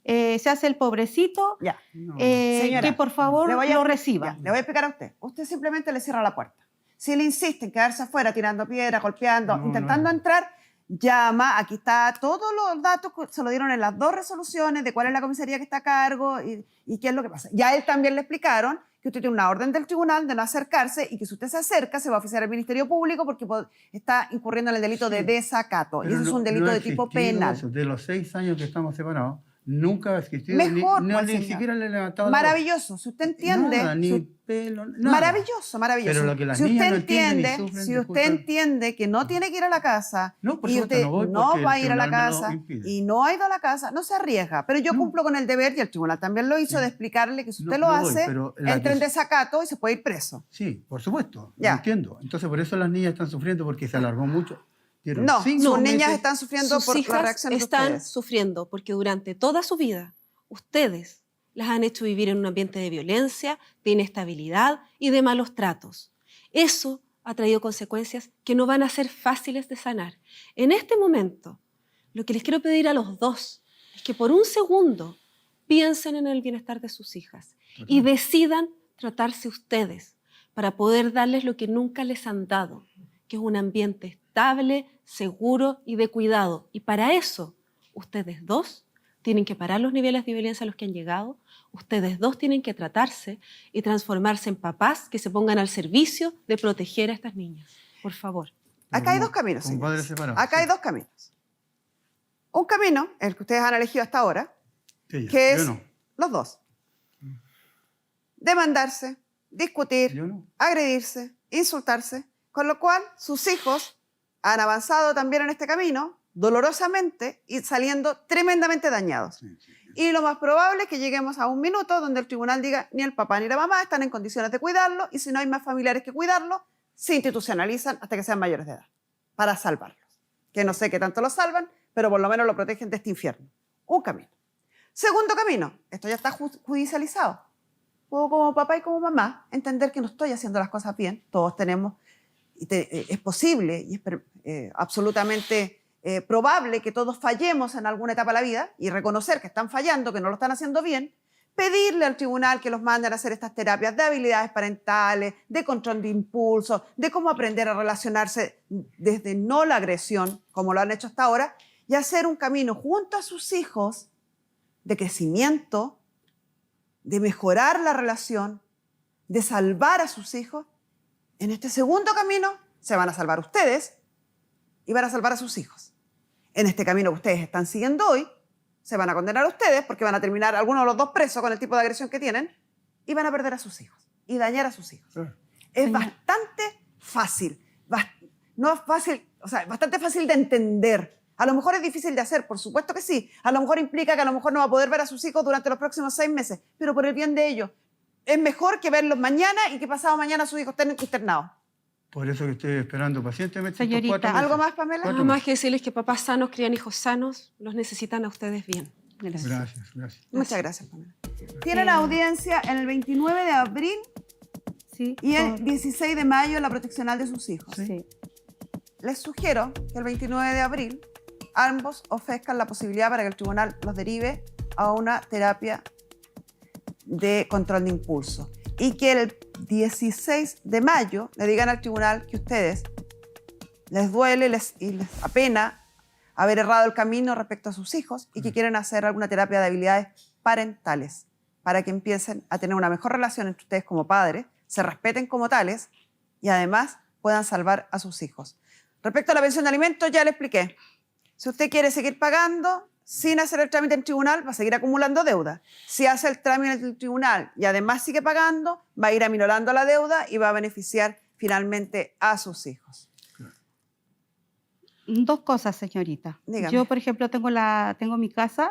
se hace el pobrecito, Ya. No. Señora, que por favor le voy a- lo reciba. Ya, le voy a explicar a usted. Usted simplemente le cierra la puerta. Si él insiste en quedarse afuera tirando piedras, golpeando, No, intentando no. entrar, llama. Aquí está todos los datos, se lo dieron en las 2 resoluciones de cuál es la comisaría que está a cargo y qué es lo que pasa. Ya a él también le explicaron que usted tiene una orden del tribunal de no acercarse y que si usted se acerca se va a oficiar al Ministerio Público porque está incurriendo en el delito de desacato. Y Pero eso es no- un delito no ha de tipo existido penal. eso. De los 6 años que estamos separados, nunca ha existido. Mejor, ni pues, ni señor. siquiera le he levantado la voz. Maravilloso. Si usted entiende... Nada, ni si- pelo, nada. Maravilloso, maravilloso. Pero lo que las si niñas usted no entienden y entiende, sufren, si usted disculpen. entiende que no tiene que ir a la casa No, por y supuesto, usted no voy no porque va a el ir a la tribunal me lo casa impide. y no ha ido a la casa, no se arriesga. Pero yo No. cumplo con el deber y el tribunal también lo hizo de explicarle que si usted No, lo no voy, hace, pero la entra en que- desacato y se puede ir preso. Sí, por supuesto, Ya. lo entiendo. Entonces, por eso las niñas están sufriendo porque se alargó mucho. Dieron No, 5 sus niñas meses. están sufriendo Sus por la hijas reacción de están ustedes. sufriendo porque durante toda su vida ustedes las han hecho vivir en un ambiente de violencia, de inestabilidad y de malos tratos. Eso ha traído consecuencias que no van a ser fáciles de sanar. En este momento, lo que les quiero pedir a los dos es que por un segundo piensen en el bienestar de sus hijas y decidan tratarse ustedes para poder darles lo que nunca les han dado, que es un ambiente estable, seguro y de cuidado. Y para eso, ustedes dos tienen que parar los niveles de violencia a los que han llegado, ustedes dos tienen que tratarse y transformarse en papás que se pongan al servicio de proteger a estas niñas. Por favor. Acá hay Como- 2 caminos, como señores. padres separados, Acá sí. hay 2 caminos. Un camino, el que ustedes han elegido hasta ahora, Sí, que yo es no. los dos. Demandarse, discutir, Yo no. agredirse, insultarse, con lo cual sus hijos han avanzado también en este camino, dolorosamente y saliendo tremendamente dañados. Sí, sí. Y lo más probable es que lleguemos a un minuto donde el tribunal diga ni el papá ni la mamá están en condiciones de cuidarlo y si no hay más familiares que cuidarlo, se institucionalizan hasta que sean mayores de edad para salvarlos. Que no sé qué tanto lo salvan, pero por lo menos lo protegen de este infierno. Un camino. Segundo camino, esto ya está judicializado. Puedo como papá y como mamá entender que no estoy haciendo las cosas bien. Todos tenemos, es posible y es absolutamente probable que todos fallemos en alguna etapa de la vida y reconocer que están fallando, que no lo están haciendo bien, pedirle al tribunal que los manden a hacer estas terapias de habilidades parentales, de control de impulso, de cómo aprender a relacionarse desde no la agresión, como lo han hecho hasta ahora, y hacer un camino junto a sus hijos de crecimiento, de mejorar la relación, de salvar a sus hijos. En este segundo camino se van a salvar ustedes y van a salvar a sus hijos. En este camino que ustedes están siguiendo hoy, se van a condenar a ustedes porque van a terminar algunos de los dos presos con el tipo de agresión que tienen y van a perder a sus hijos y dañar a sus hijos. Claro. Es Señora. bastante fácil, no es fácil, o sea, bastante fácil de entender. A lo mejor es difícil de hacer, por supuesto que sí. A lo mejor implica que a lo mejor no va a poder ver a sus hijos durante los próximos 6 meses, pero por el bien de ellos. Es mejor que verlos mañana y que pasado mañana sus hijos estén internados. Por eso que estoy esperando pacientemente. estos Señorita, 4 meses. ¿Algo más, Pamela? Cuatro Nada más que decirles que papás sanos crían hijos sanos, los necesitan a ustedes bien. Gracias. Gracias, gracias. Muchas gracias, Pamela. Tiene la audiencia en el 29 de abril Sí, y el con- 16 de mayo en la proteccional de sus hijos. sí. Les sugiero que el 29 de abril ambos ofrezcan la posibilidad para que el tribunal los derive a una terapia de control de impulso y que el 16 de mayo le digan al tribunal que ustedes les duele y les apena haber errado el camino respecto a sus hijos y que quieren hacer alguna terapia de habilidades parentales para que empiecen a tener una mejor relación entre ustedes como padres, se respeten como tales y además puedan salvar a sus hijos. Respecto a la pensión de alimentos, ya le expliqué. Si usted quiere seguir pagando sin hacer el trámite en tribunal, va a seguir acumulando deuda. Si hace el trámite en el tribunal y además sigue pagando, va a ir aminorando la deuda y va a beneficiar finalmente a sus hijos. Dos cosas, señorita. Dígame. Yo, por ejemplo, tengo mi casa.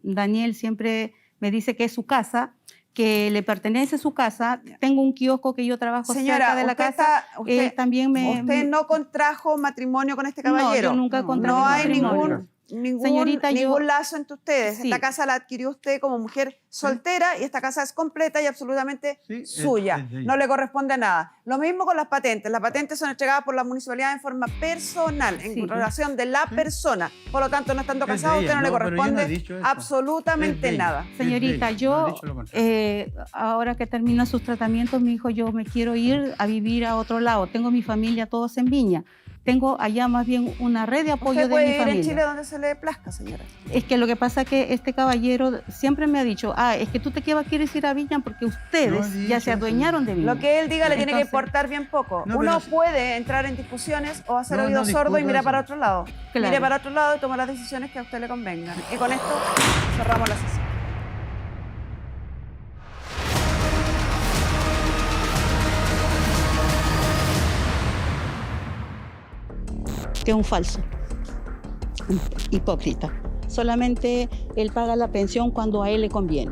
Daniel siempre me dice que es su casa, que le pertenece su casa. Tengo un kiosco que yo trabajo cerca de la casa. Usted, también usted no contrajo matrimonio con este caballero. No, yo nunca contraje No hay matrimonio. ningún lazo entre ustedes. Sí. Esta casa la adquirió usted como mujer soltera y esta casa es completa y absolutamente Sí, suya. es de ella. No le corresponde a nada. Lo mismo con las patentes. Las patentes son entregadas por la municipalidad en forma personal, en Sí. relación de la persona. Por lo tanto, no estando Es de casado, a usted ella. no le No, pero yo no he corresponde dicho eso. absolutamente Es de ella. nada. Señorita, Es de ella, no he yo, dicho lo contrario. ahora que termina sus tratamientos, mi hijo, yo me quiero ir a vivir a otro lado. Tengo mi familia todos en Viña. Tengo allá más bien una red de apoyo Usted de puede mi ir en familia. Chile donde se le plazca, señora. Es que lo que pasa es que este caballero siempre me ha dicho, es que tú te quieres ir a Viña porque ustedes No he ya dicho se eso. adueñaron de Viña. Lo que él diga le tiene que Entonces, importar bien poco. No, Uno pero- puede entrar en discusiones o hacer No, oído no sordo y discuto mirar eso. para otro lado. Claro. Mire para otro lado y toma las decisiones que a usted le convengan. Y con esto cerramos la sesión. Que es un falso, un hipócrita. Solamente él paga la pensión cuando a él le conviene.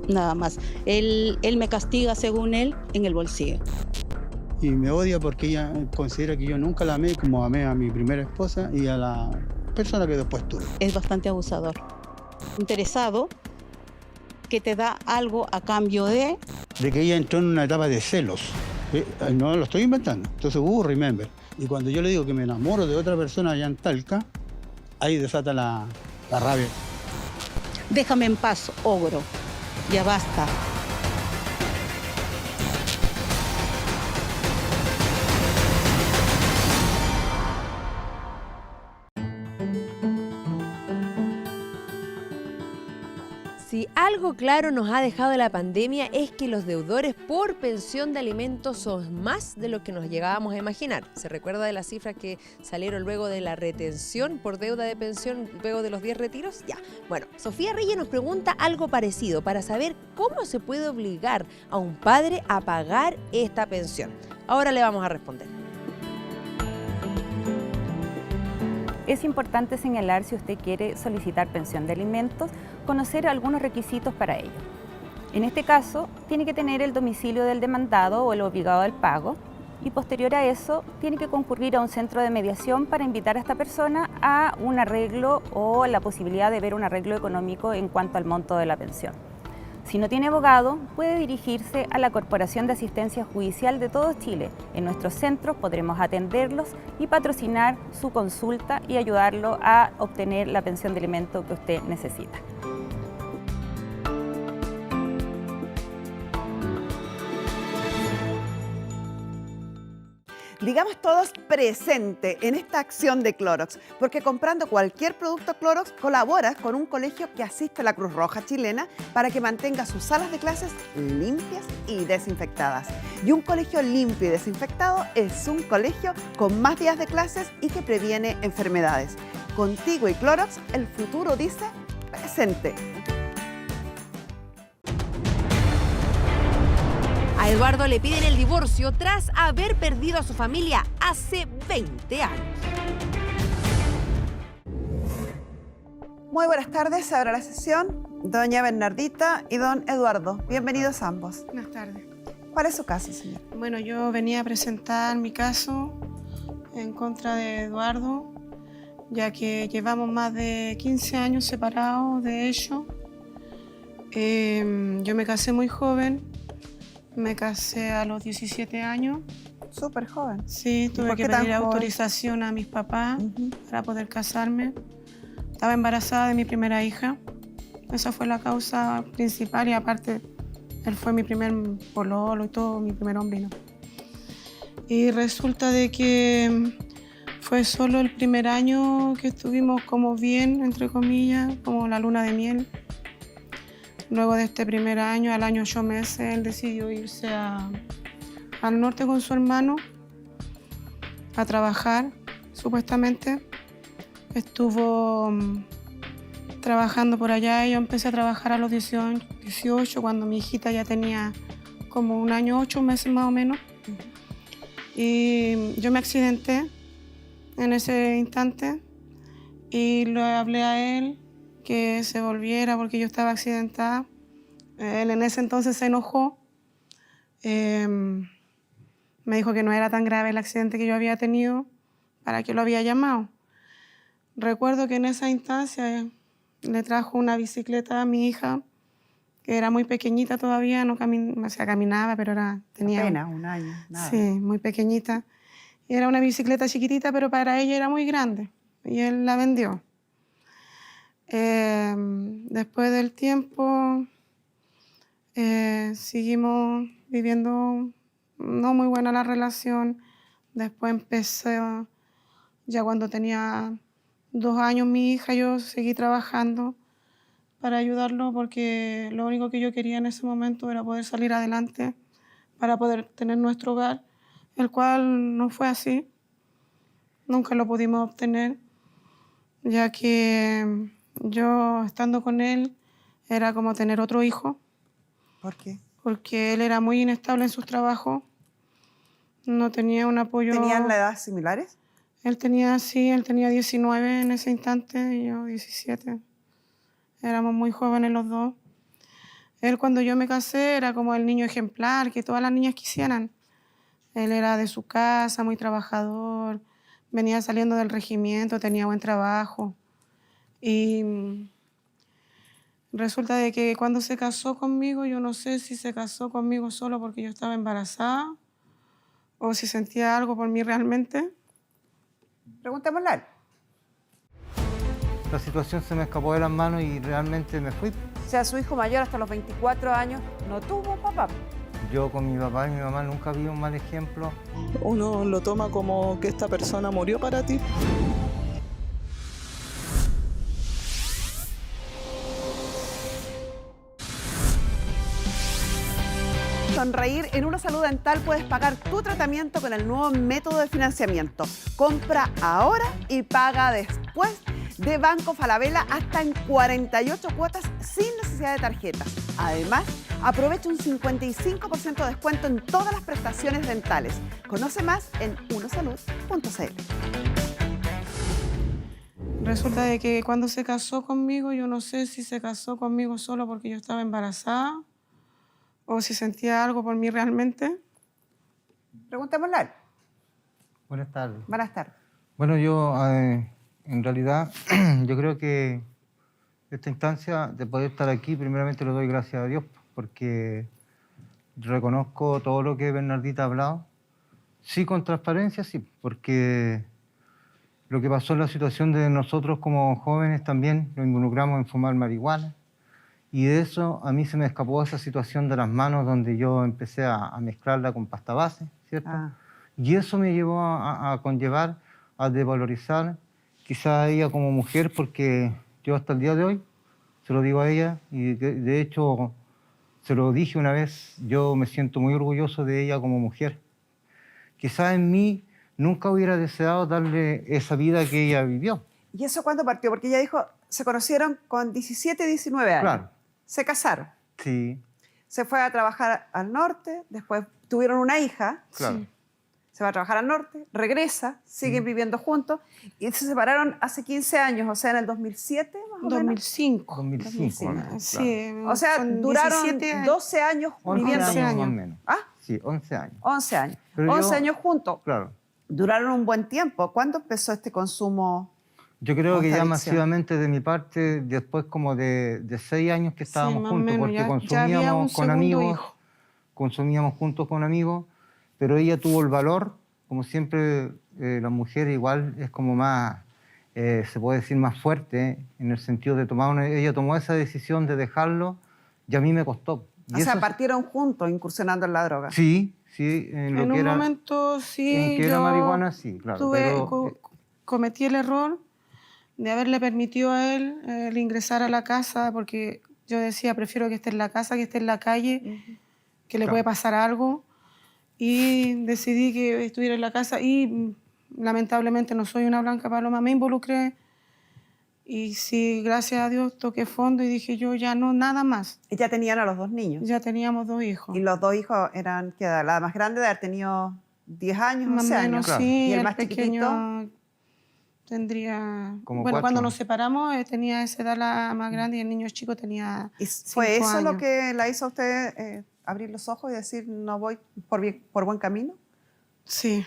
Nada más. Él me castiga, según él, en el bolsillo. Y me odia porque ella considera que yo nunca la amé como amé a mi primera esposa y a la persona que después tuve. Es bastante abusador. Interesado, que te da algo a cambio de... De que ella entró en una etapa de celos. No lo estoy inventando. Entonces remember. Y cuando yo le digo que me enamoro de otra persona allá en Talca, ahí desata la rabia. Déjame en paz, ogro. Ya basta. Si algo claro nos ha dejado la pandemia es que los deudores por pensión de alimentos son más de lo que nos llegábamos a imaginar. ¿Se recuerda de las cifras que salieron luego de la retención por deuda de pensión luego de los 10 retiros? Ya. Bueno, Sofía Reyes nos pregunta algo parecido para saber cómo se puede obligar a un padre a pagar esta pensión. Ahora le vamos a responder. Es importante señalar, si usted quiere solicitar pensión de alimentos, conocer algunos requisitos para ello. En este caso, tiene que tener el domicilio del demandado o el obligado al pago y posterior a eso tiene que concurrir a un centro de mediación para invitar a esta persona a un arreglo o la posibilidad de ver un arreglo económico en cuanto al monto de la pensión. Si no tiene abogado, puede dirigirse a la Corporación de Asistencia Judicial de todo Chile. En nuestros centros podremos atenderlos y patrocinar su consulta y ayudarlo a obtener la pensión de alimento que usted necesita. Digamos todos presente en esta acción de Clorox, porque comprando cualquier producto Clorox colaboras con un colegio que asiste a la Cruz Roja chilena para que mantenga sus salas de clases limpias y desinfectadas. Y un colegio limpio y desinfectado es un colegio con más días de clases y que previene enfermedades. Contigo y Clorox, el futuro dice presente. A Eduardo le piden el divorcio tras haber perdido a su familia hace 20 años. Muy buenas tardes, se abre la sesión. Doña Bernardita y don Eduardo, bienvenidos ambos. Buenas tardes. ¿Cuál es su caso, señor? Bueno, yo venía a presentar mi caso en contra de Eduardo, ya que llevamos más de 15 años separados de ellos. Yo me casé muy joven, me casé a los 17 años. Súper joven. Sí, tuve por que qué tan pedir joven? autorización a mis papás para poder casarme. Estaba embarazada de mi primera hija. Esa fue la causa principal y aparte él fue mi primer pololo y todo, mi primer hombre, ¿no? Y resulta de que Fue solo el primer año que estuvimos como bien, entre comillas, como la luna de miel. Luego de este primer año, al año 8 meses, él decidió irse al norte con su hermano a trabajar, supuestamente. Estuvo trabajando por allá y yo empecé a trabajar a los 18, cuando mi hijita ya tenía como 1 año, 8 meses más o menos. Y yo me accidenté en ese instante y le hablé a él que se volviera porque yo estaba accidentada. Él en ese entonces se enojó. Me dijo que no era tan grave el accidente que yo había tenido, para que lo había llamado. Recuerdo que en esa instancia le trajo una bicicleta a mi hija, que era muy pequeñita todavía, no caminaba, pero tenía... Apenas 1 año, nada. Sí, muy pequeñita. Y era una bicicleta chiquitita, pero para ella era muy grande. Y él la vendió. Después del tiempo, seguimos viviendo no muy buena la relación. Después empecé, ya cuando tenía 2 años mi hija, yo seguí trabajando para ayudarlo porque lo único que yo quería en ese momento era poder salir adelante para poder tener nuestro hogar, el cual no fue así. Nunca lo pudimos obtener, ya que yo estando con él era como tener otro hijo. ¿Por qué? Porque él era muy inestable en sus trabajos, no tenía un apoyo. ¿Tenían la edad similares? Él tenía 19 en ese instante y yo 17. Éramos muy jóvenes los dos. Él cuando yo me casé era como el niño ejemplar que todas las niñas quisieran. Él era de su casa, muy trabajador, venía saliendo del regimiento, tenía buen trabajo. Y resulta de que cuando se casó conmigo, yo no sé si se casó conmigo solo porque yo estaba embarazada o si sentía algo por mí realmente. Preguntémosle a él. La situación se me escapó de las manos y realmente me fui. O sea, su hijo mayor hasta los 24 años no tuvo papá. Yo con mi papá y mi mamá nunca vi un mal ejemplo. Uno lo toma como que esta persona murió para ti. Sonreír en Una Salud Dental puedes pagar tu tratamiento con el nuevo método de financiamiento. Compra ahora y paga después de Banco Falabella hasta en 48 cuotas sin necesidad de tarjeta. Además, aprovecha un 55% de descuento en todas las prestaciones dentales. Conoce más en unosalud.cl. Resulta de que cuando se casó conmigo, yo no sé si se casó conmigo solo porque yo estaba embarazada o si sentía algo por mí realmente. Preguntémosle a él. Buenas tardes. Buenas tardes. Bueno, yo en realidad yo creo que esta instancia de poder estar aquí, primeramente le doy gracias a Dios porque reconozco todo lo que Bernardita ha hablado. Sí, con transparencia, sí, porque lo que pasó en la situación de nosotros como jóvenes también lo involucramos en fumar marihuana. Y de eso a mí se me escapó esa situación de las manos donde yo empecé a mezclarla con pasta base, ¿cierto? Y eso me llevó a conllevar, a desvalorizar quizá a ella como mujer, porque yo hasta el día de hoy se lo digo a ella y de hecho se lo dije una vez, yo me siento muy orgulloso de ella como mujer. Quizá en mí nunca hubiera deseado darle esa vida que ella vivió. ¿Y eso cuándo partió? Porque ella dijo, se conocieron con 17, 19 años. Claro. Se casaron. Sí. Se fue a trabajar al norte, después tuvieron una hija. Claro. Sí. Se va a trabajar al norte, regresa, siguen viviendo juntos y se separaron hace 15 años, o sea, en el 2007 más o 2005. 2005. menos. Sí, O sea, son duraron 17 12 años 11 viviendo años juntos. más o menos. ¿Ah? Sí, 11 años. 11 años. Pero 11 yo- años juntos. Claro. Duraron un buen tiempo. ¿Cuándo empezó este consumo? Yo creo Con que esta ya adicción. masivamente de mi parte, después como de 6 años que estábamos más o juntos, menos, porque ya había un consumíamos con segundo amigos, hijo. consumíamos juntos con amigos, pero ella tuvo el valor, como siempre la mujer igual es como más, se puede decir más fuerte, en el sentido de ella tomó esa decisión de dejarlo y a mí me costó. Y O sea, eso- partieron juntos incursionando en la droga. Sí, sí, en lo En que un era, momento sí, en que era yo marihuana, sí, claro. tuve, pero, cometí el error de haberle permitido a él el ingresar a la casa, porque yo decía, prefiero que esté en la casa que esté en la calle, que le puede pasar algo. Y decidí que estuviera en la casa y lamentablemente no soy una blanca paloma, me involucré. Y sí, gracias a Dios toqué fondo y dije yo ya no, nada más. Y ya tenían a los 2 niños. Ya teníamos 2 hijos. Y los 2 hijos eran, ¿qué edad? La más grande de haber tenido 10 años, Más 11 o años. menos, Claro. sí, ¿Y el el más pequeño tendría... Como bueno, 4. cuando nos separamos tenía esa edad la más grande y el niño chico tenía ¿Y fue 5 eso lo años. que la hizo a usted abrir los ojos y decir, no voy por buen camino? Sí.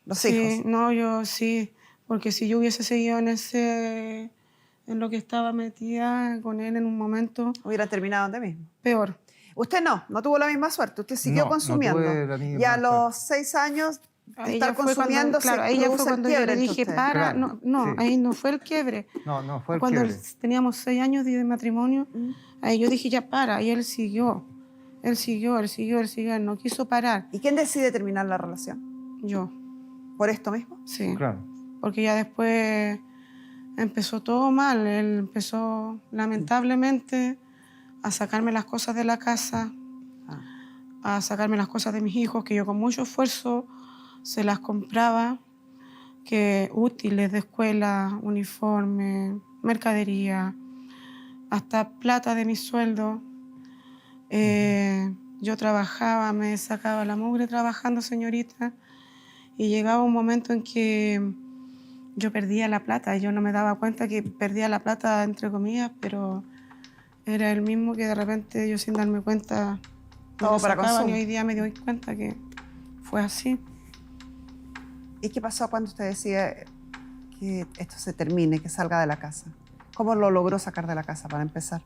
Los Sí, hijos. no, yo sí, porque si yo hubiese seguido en lo que estaba metida con él en un momento, Hubiera terminado donde mismo. peor. Usted no tuvo la misma suerte, usted siguió No, no consumiendo. tuve la misma Y a suerte. los 6 años de Ahí estar ya fue cuando, consumiendo claro, se ahí ya produce fue el cuando yo quiebre le entre dije, ustedes. para, Claro, no, sí. ahí no fue el quiebre. No fue el Cuando quiebre. teníamos 6 años de matrimonio, ahí yo dije, ya para, y él siguió, él no quiso parar. ¿Y quién decide terminar la relación? Yo, ¿Por esto mismo? sí, Claro. porque ya después empezó todo mal, él empezó lamentablemente a sacarme las cosas de la casa, a sacarme las cosas de mis hijos, que yo con mucho esfuerzo se las compraba, que útiles de escuela, uniforme, mercadería, hasta plata de mi sueldo. Yo trabajaba, me sacaba la mugre trabajando, señorita, y llegaba un momento en que yo perdía la plata. Yo no me daba cuenta que perdía la plata, entre comillas, pero era el mismo que de repente yo sin darme cuenta Todo me para sacaban, consumo. y hoy día me doy cuenta que fue así. ¿Y qué pasó cuando usted decía que esto se termine, que salga de la casa? ¿Cómo lo logró sacar de la casa para empezar?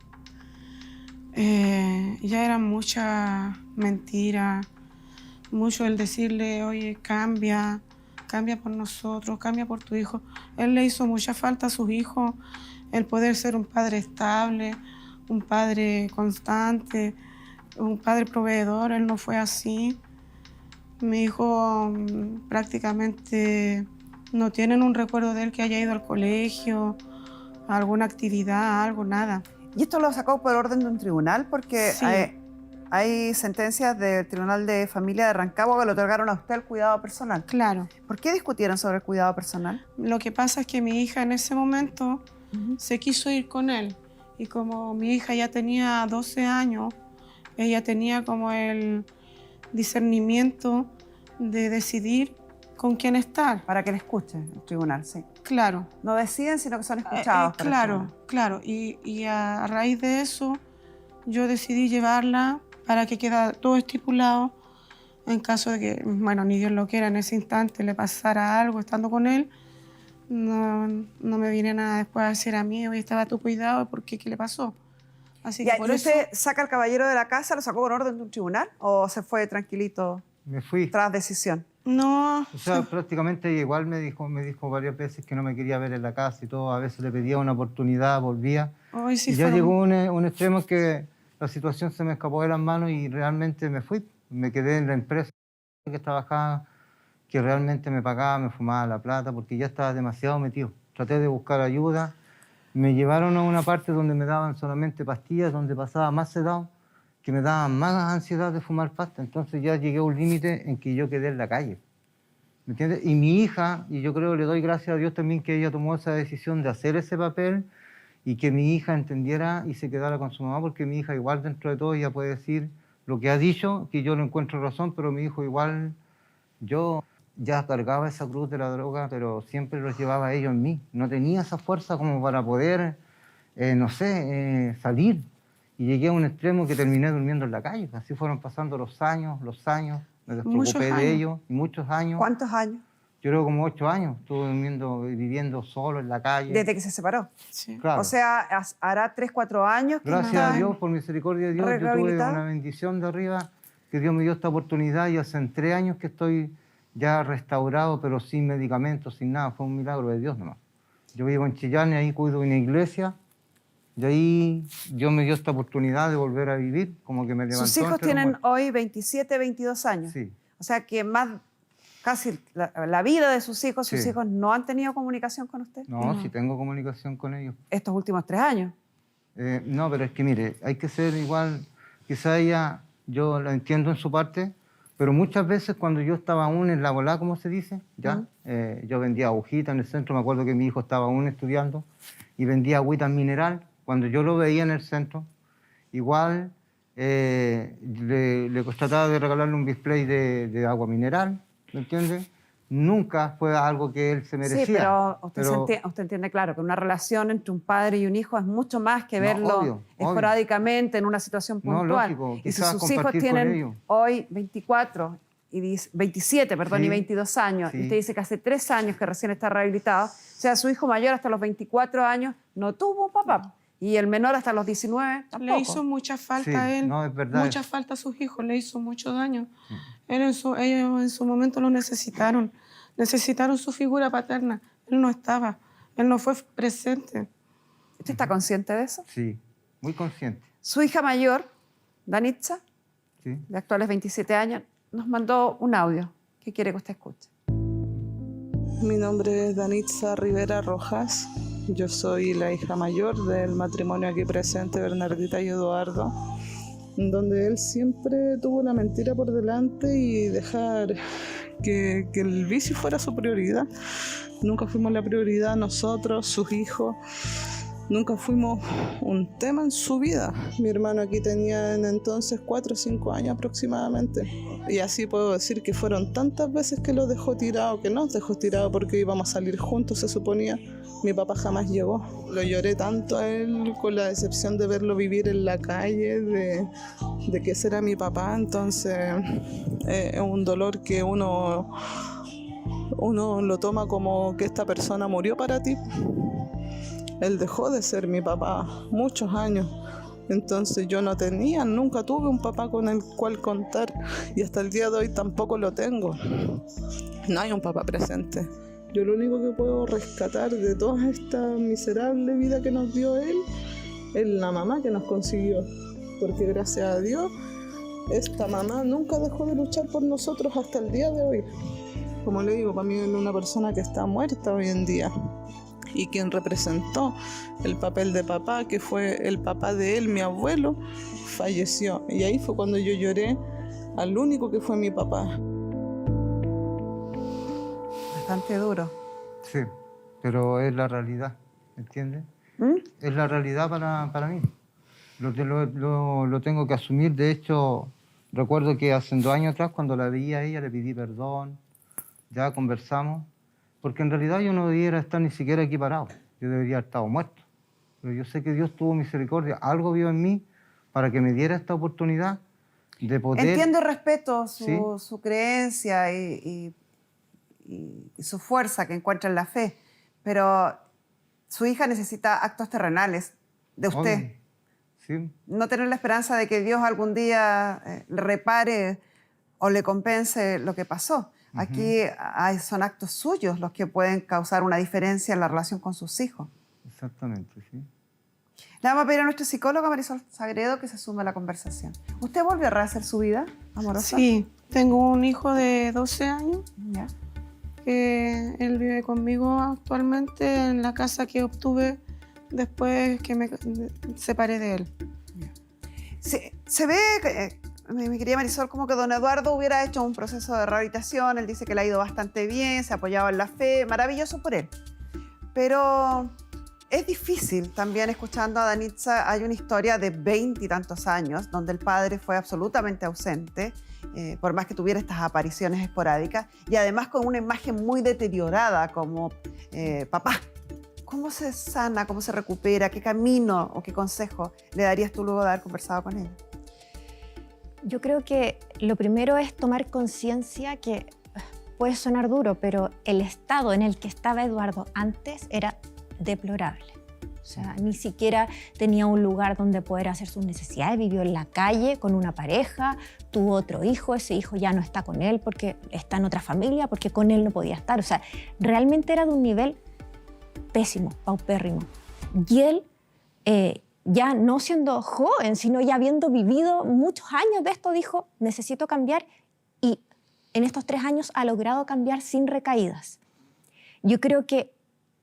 Ya eran muchas mentiras, mucho el decirle, oye, cambia por nosotros, cambia por tu hijo. Él le hizo mucha falta a sus hijos, el poder ser un padre estable, un padre constante, un padre proveedor. Él no fue así. Mi hijo prácticamente no tienen un recuerdo de él que haya ido al colegio, a alguna actividad, algo, nada. ¿Y esto lo sacó por orden de un tribunal? Porque Sí. hay sentencias del Tribunal de Familia de Rancagua que le otorgaron a usted el cuidado personal. Claro. ¿Por qué discutieron sobre el cuidado personal? Lo que pasa es que mi hija en ese momento se quiso ir con él. Y como mi hija ya tenía 12 años, ella tenía como el discernimiento de decidir con quién estar. Para que le escuche el tribunal, sí. Claro. No deciden, sino que son escuchados. por el Claro, tribunal. claro. Y a raíz de eso, yo decidí llevarla para que quede todo estipulado en caso de que, bueno, ni Dios lo quiera, en ese instante le pasara algo estando con él, no me viene nada después a decir a mí, hoy estaba a tu cuidado, porque qué le pasó. Así Ya, que por ¿y eso... usted saca al caballero de la casa, lo sacó con orden de un tribunal o se fue tranquilito Me fui. tras decisión? No, O sea, prácticamente igual me dijo varias veces que no me quería ver en la casa y todo. A veces le pedía una oportunidad, volvía. hoy sí y ya fueron- llegó un extremo que la situación se me escapó de las manos y realmente me fui. Me quedé en la empresa que trabajaba, que realmente me pagaba, me fumaba la plata, porque ya estaba demasiado metido. Traté de buscar ayuda. Me llevaron a una parte donde me daban solamente pastillas, donde pasaba más sedado, que me daban más ansiedad de fumar pasta. Entonces ya llegué a un límite en que yo quedé en la calle. ¿Me entiendes? Y mi hija, y yo creo, le doy gracias a Dios también que ella tomó esa decisión de hacer ese papel y que mi hija entendiera y se quedara con su mamá, porque mi hija igual dentro de todo ella puede decir lo que ha dicho, que yo no encuentro razón, pero mi hijo igual, yo ya cargaba esa cruz de la droga, pero siempre los llevaba a ellos en mí. No tenía esa fuerza como para poder, no sé, salir. Y llegué a un extremo que terminé durmiendo en la calle. Así fueron pasando los años, me Muchos despreocupé de años. ellos, y muchos años. ¿Cuántos años? Yo creo como 8 años estuve viviendo solo en la calle. Desde que se separó. Sí. Claro. O sea, hará 3, 4 años que Gracias está a Dios, por misericordia de Dios, yo tuve rehabilitado. una bendición de arriba, que Dios me dio esta oportunidad y hace 3 años que estoy ya restaurado, pero sin medicamentos, sin nada. Fue un milagro de Dios nomás. Yo vivo en Chillán y ahí cuido una iglesia. Y ahí Dios me dio esta oportunidad de volver a vivir, como que me levantó. Sus hijos entre los tienen muertos. hoy 27, 22 años. Sí. O sea que más casi la vida de sus hijos. ¿Sus Sí. hijos no han tenido comunicación con usted No, sí tengo comunicación con ellos. estos últimos 3 años? No, pero es que mire, hay que ser igual, quizá ella, yo la entiendo en su parte, pero muchas veces cuando yo estaba aún en la volá, como se dice, ¿ya? Yo vendía agujitas en el centro, me acuerdo que mi hijo estaba aún estudiando, y vendía agüitas mineral. Cuando yo lo veía en el centro, igual le trataba de regalarle un display de agua mineral, ¿me entiende? Nunca fue algo que él se merecía. Sí, pero usted entiende, claro, que una relación entre un padre y un hijo es mucho más que No, verlo obvio. esporádicamente en una situación No, puntual. lógico, Y si quizás sus hijos compartir con tienen ellos. hoy 24 y 27, perdón, Sí, y 22 años, sí. y usted dice que hace 3 años que recién está rehabilitado, o sea, su hijo mayor hasta los 24 años no tuvo un papá, y el menor hasta los 19 tampoco. Le hizo mucha falta Sí, a él, no, es verdad mucha eso. falta a sus hijos, le hizo mucho daño. Ellos en su momento lo necesitaron su figura paterna. Él no estaba, él no fue presente. ¿Usted está consciente de eso? Sí, muy consciente. Su hija mayor, Danitza, Sí. de actuales 27 años, nos mandó un audio que quiere que usted escuche. Mi nombre es Danitza Rivera Rojas. Yo soy la hija mayor del matrimonio aquí presente, Bernardita y Eduardo, donde él siempre tuvo la mentira por delante y dejar que el vicio fuera su prioridad. Nunca fuimos la prioridad nosotros, sus hijos. Nunca fuimos un tema en su vida. Mi hermano aquí tenía en entonces 4 o 5 años aproximadamente. Y así puedo decir que fueron tantas veces que lo dejó tirado, que nos dejó tirado porque íbamos a salir juntos, se suponía. Mi papá jamás llegó. Lo lloré tanto a él con la decepción de verlo vivir en la calle, de que ese era mi papá. Entonces es un dolor que uno lo toma como que esta persona murió para ti. Él dejó de ser mi papá muchos años. Entonces yo nunca tuve un papá con el cual contar y hasta el día de hoy tampoco lo tengo. No hay un papá presente. Yo lo único que puedo rescatar de toda esta miserable vida que nos dio él es la mamá que nos consiguió. Porque gracias a Dios, esta mamá nunca dejó de luchar por nosotros hasta el día de hoy. Como le digo, para mí es una persona que está muerta hoy en día. Y quien representó el papel de papá, que fue el papá de él, mi abuelo, falleció. Y ahí fue cuando yo lloré al único que fue mi papá. Bastante duro. Sí, pero es la realidad, ¿entiendes? Es la realidad para mí. Lo tengo que asumir. De hecho, recuerdo que hace 2 años atrás, cuando la veía a ella, le pedí perdón, ya conversamos, porque en realidad yo no debiera estar ni siquiera aquí parado, yo debería haber estado muerto. Pero yo sé que Dios tuvo misericordia, algo vio en mí para que me diera esta oportunidad de poder... Entiendo y respeto Sí. su creencia y su fuerza que encuentra en la fe, pero su hija necesita actos terrenales de usted. Obvio. Sí, No tener la esperanza de que Dios algún día le repare o le compense lo que pasó. Aquí son actos suyos los que pueden causar una diferencia en la relación con sus hijos. exactamente, sí. Le vamos a pedir a nuestra psicóloga Marisol Sagredo que se sume a la conversación. ¿Usted volvió a rehacer su vida amorosa? Sí, tengo un hijo de 12 años Ya. que él vive conmigo actualmente en la casa que obtuve después que me separé de él. Se ve, mi querida Marisol, como que don Eduardo hubiera hecho un proceso de rehabilitación. Él dice que le ha ido bastante bien, se apoyaba en la fe, maravilloso por él. Pero es difícil también, escuchando a Danitza, hay una historia de 20 y tantos años donde el padre fue absolutamente ausente, por más que tuviera estas apariciones esporádicas, y además con una imagen muy deteriorada como papá. ¿Cómo se sana, cómo se recupera? ¿Qué camino o qué consejo le darías tú luego de haber conversado con él? Yo creo que lo primero es tomar conciencia que puede sonar duro, pero el estado en el que estaba Eduardo antes era deplorable. O sea, ni siquiera tenía un lugar donde poder hacer sus necesidades, vivió en la calle con una pareja, tuvo otro hijo, ese hijo ya no está con él porque está en otra familia, porque con él no podía estar. O sea, realmente era de un nivel pésimo, paupérrimo. Y él, ya no siendo joven, sino ya habiendo vivido muchos años de esto, dijo, necesito cambiar, y en estos 3 años ha logrado cambiar sin recaídas. Yo creo que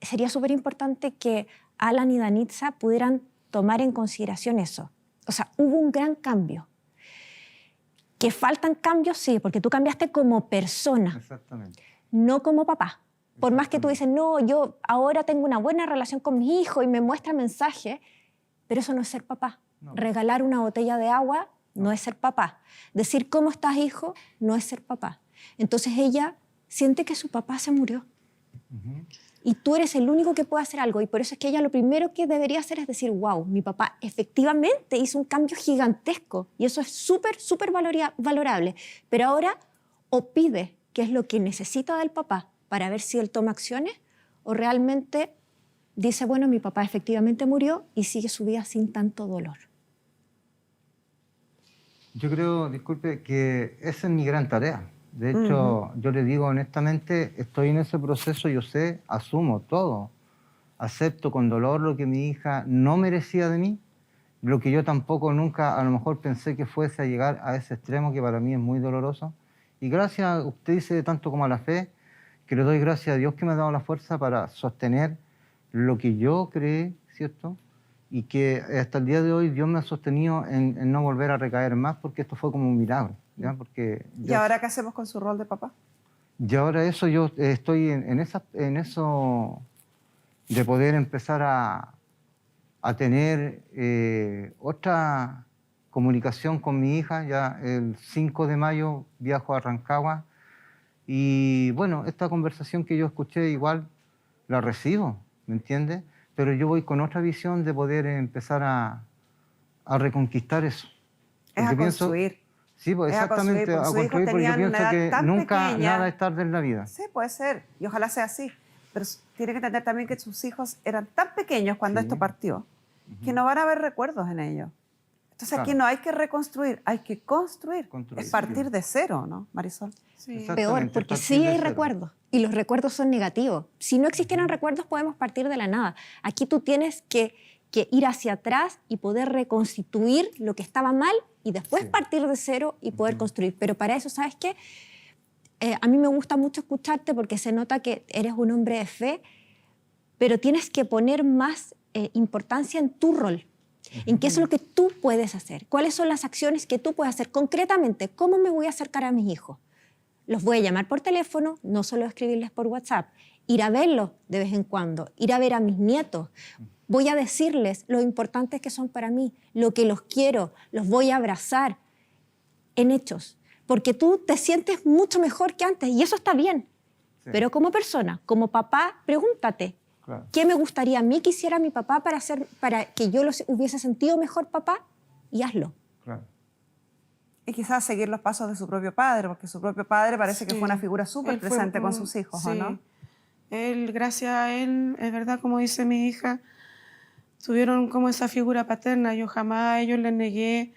sería súper importante que Alan y Danitza pudieran tomar en consideración eso. O sea, hubo un gran cambio. ¿Que faltan cambios? Sí, porque tú cambiaste como persona, Exactamente. no como papá. Por más que tú dices, no, yo ahora tengo una buena relación con mi hijo y me muestra mensajes, pero eso no es ser papá. No. Regalar una botella de agua no es ser papá. Decir, ¿cómo estás, hijo? No es ser papá. Entonces ella siente que su papá se murió. Y tú eres el único que puede hacer algo. Y por eso es que ella lo primero que debería hacer es decir, wow, mi papá efectivamente hizo un cambio gigantesco. Y eso es súper, súper valorable. Pero ahora o pide qué es lo que necesita del papá para ver si él toma acciones, o realmente dice, bueno, mi papá efectivamente murió y sigue su vida sin tanto dolor. Yo creo, disculpe, que esa es mi gran tarea. De hecho, yo le digo honestamente, estoy en ese proceso, yo sé, asumo todo. Acepto con dolor lo que mi hija no merecía de mí, lo que yo tampoco nunca a lo mejor pensé que fuese a llegar a ese extremo que para mí es muy doloroso. Y gracias, usted dice tanto como a la fe, que le doy gracias a Dios que me ha dado la fuerza para sostener lo que yo creé, ¿cierto? Y que hasta el día de hoy Dios me ha sostenido en no volver a recaer más, porque esto fue como un milagro, ¿ya? Porque ¿Y ahora qué hacemos con su rol de papá? y ahora eso yo estoy en eso de poder empezar a tener otra comunicación con mi hija. Ya el 5 de mayo viajo a Rancagua y bueno, esta conversación que yo escuché igual la recibo, ¿me entiendes? Pero yo voy con otra visión de poder empezar a reconquistar eso. Es a Porque pienso- construir. Sí, pues Es a exactamente, construir, porque a sus hijos construir, porque yo tenían una pienso edad que tan nunca pequeña. nada es tarde en la vida. Sí, puede ser. Y ojalá sea así. Pero tiene que entender también que sus hijos eran tan pequeños cuando Sí. esto partió que no van a haber recuerdos en ellos. Entonces aquí Claro. no hay que reconstruir, hay que construir. Construir. Es partir de cero, ¿no, Marisol? Sí. Exactamente, Peor, porque partir sí de hay cero. recuerdos y los recuerdos son negativos. Si no existieran recuerdos, podemos partir de la nada. Aquí tú tienes que ir hacia atrás y poder reconstituir lo que estaba mal y después Sí. partir de cero y poder construir. Pero para eso, ¿sabes qué? A mí me gusta mucho escucharte porque se nota que eres un hombre de fe, pero tienes que poner más importancia en tu rol, en qué es lo que tú puedes hacer, cuáles son las acciones que tú puedes hacer concretamente, cómo me voy a acercar a mis hijos. Los voy a llamar por teléfono, no solo escribirles por WhatsApp, ir a verlos de vez en cuando, ir a ver a mis nietos. Voy a decirles lo importantes que son para mí, lo que los quiero, los voy a abrazar en hechos, porque tú te sientes mucho mejor que antes y eso está bien. Sí. Pero como persona, como papá, pregúntate, Claro. ¿qué me gustaría a mí que hiciera mi papá para que yo los hubiese sentido mejor papá? Y hazlo. Claro. Y quizás seguir los pasos de su propio padre, porque su propio padre parece que Sí. fue una figura súper Él fue presente con un- sus hijos, ¿o sí. no? Él, gracias a él, es verdad, como dice mi hija, tuvieron como esa figura paterna. Yo jamás a ellos les negué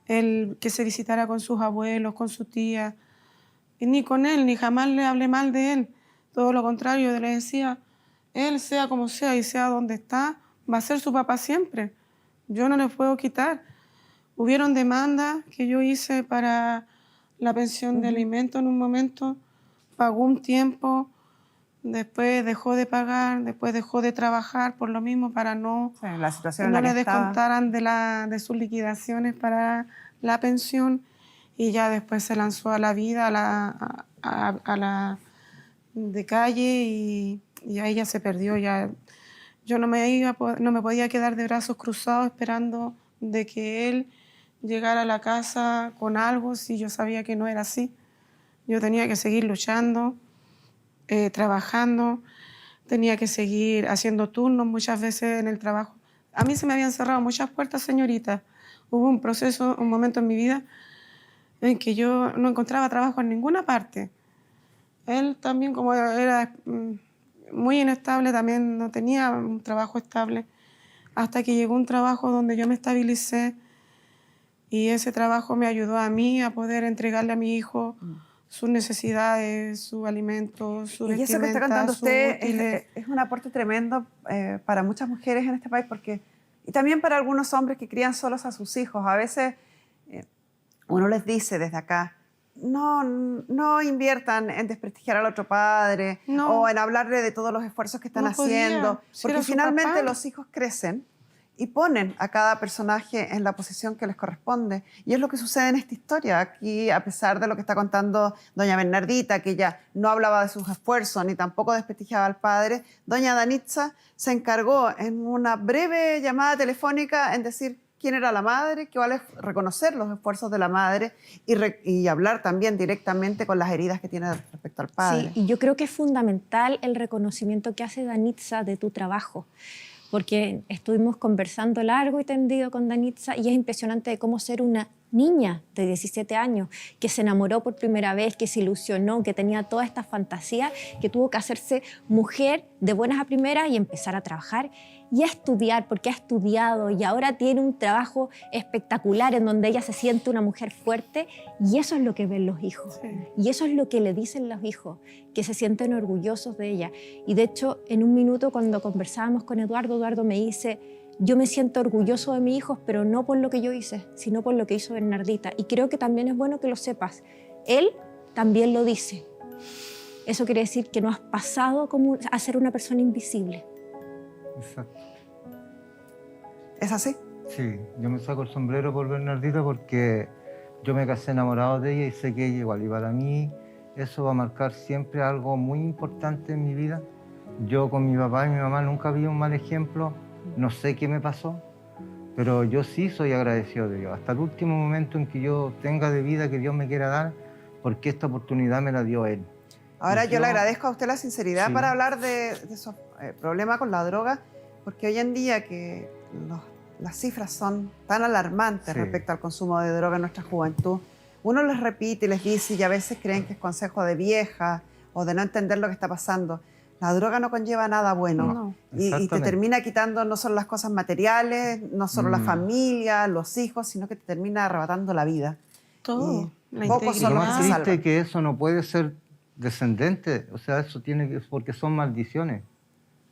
el que se visitara con sus abuelos, con su tía, y ni con él, ni jamás le hablé mal de él. Todo lo contrario, yo le decía, él sea como sea y sea donde está, va a ser su papá siempre. Yo no le puedo quitar. Hubieron demandas que yo hice para la pensión de alimentos en un momento, pagó un tiempo, después dejó de pagar, después dejó de trabajar por lo mismo para no, O sea, la que situación en no la le que estaba. descontaran de sus liquidaciones para la pensión y ya después se lanzó a la vida, a la de calle y ahí ya se perdió. Ya. Yo no me podía quedar de brazos cruzados esperando de que él llegara a la casa con algo si yo sabía que no era así. Yo tenía que seguir luchando, trabajando, tenía que seguir haciendo turnos muchas veces en el trabajo. A mí se me habían cerrado muchas puertas, señorita. Hubo un proceso, un momento en mi vida en que yo no encontraba trabajo en ninguna parte. Él también, como era muy inestable, también no tenía un trabajo estable, hasta que llegó un trabajo donde yo me estabilicé y ese trabajo me ayudó a mí a poder entregarle a mi hijo sus necesidades, su alimento, su Y eso que está vestimenta, contando sus usted útiles. es un aporte tremendo para muchas mujeres en este país, porque, y también para algunos hombres que crían solos a sus hijos. A veces uno les dice desde acá, no inviertan en desprestigiar al otro padre No. o en hablarle de todos los esfuerzos que están No podía, haciendo, si porque era su finalmente papá. los hijos crecen y ponen a cada personaje en la posición que les corresponde. Y es lo que sucede en esta historia. Aquí, a pesar de lo que está contando doña Bernardita, que ella no hablaba de sus esfuerzos ni tampoco desprestigiaba al padre, doña Danitza se encargó en una breve llamada telefónica en decir quién era la madre, que vale reconocer los esfuerzos de la madre y hablar también directamente con las heridas que tiene respecto al padre. Sí, y yo creo que es fundamental el reconocimiento que hace Danitza de tu trabajo, porque estuvimos conversando largo y tendido con Danitza y es impresionante de cómo ser una niña de 17 años que se enamoró por primera vez, que se ilusionó, que tenía toda esta fantasía, que tuvo que hacerse mujer de buenas a primeras y empezar a trabajar y a estudiar, porque ha estudiado y ahora tiene un trabajo espectacular en donde ella se siente una mujer fuerte y eso es lo que ven los hijos. Sí. Y eso es lo que le dicen los hijos, que se sienten orgullosos de ella. Y de hecho, en un minuto cuando conversábamos con Eduardo, Eduardo me dice: yo me siento orgulloso de mis hijos, pero no por lo que yo hice, sino por lo que hizo Bernardita. Y creo que también es bueno que lo sepas. Él también lo dice. Eso quiere decir que no has pasado como a ser una persona invisible. Exacto. ¿Es así? Sí, yo me saco el sombrero por Bernardita porque yo me casé enamorado de ella y sé que ella igual. Y para mí eso va a marcar siempre algo muy importante en mi vida. Yo con mi papá y mi mamá nunca vi un mal ejemplo. No sé qué me pasó, pero yo sí soy agradecido de Dios. Hasta el último momento en que yo tenga de vida que Dios me quiera dar, porque esta oportunidad me la dio Él. Ahora Y yo le agradezco a usted la sinceridad Sí. para hablar de esos problemas con la droga, porque hoy en día que las cifras son tan alarmantes Sí. respecto al consumo de droga en nuestra juventud, uno les repite y les dice y a veces creen que es consejo de vieja o de no entender lo que está pasando. La droga no conlleva nada bueno No. y te Exactamente. termina quitando no solo las cosas materiales, no solo la familia, los hijos, sino que te termina arrebatando la vida. Todo. La pocos son Lo los más que se integridad. salvan. triste es que eso no puede ser descendente, o sea, eso tiene que, porque son maldiciones.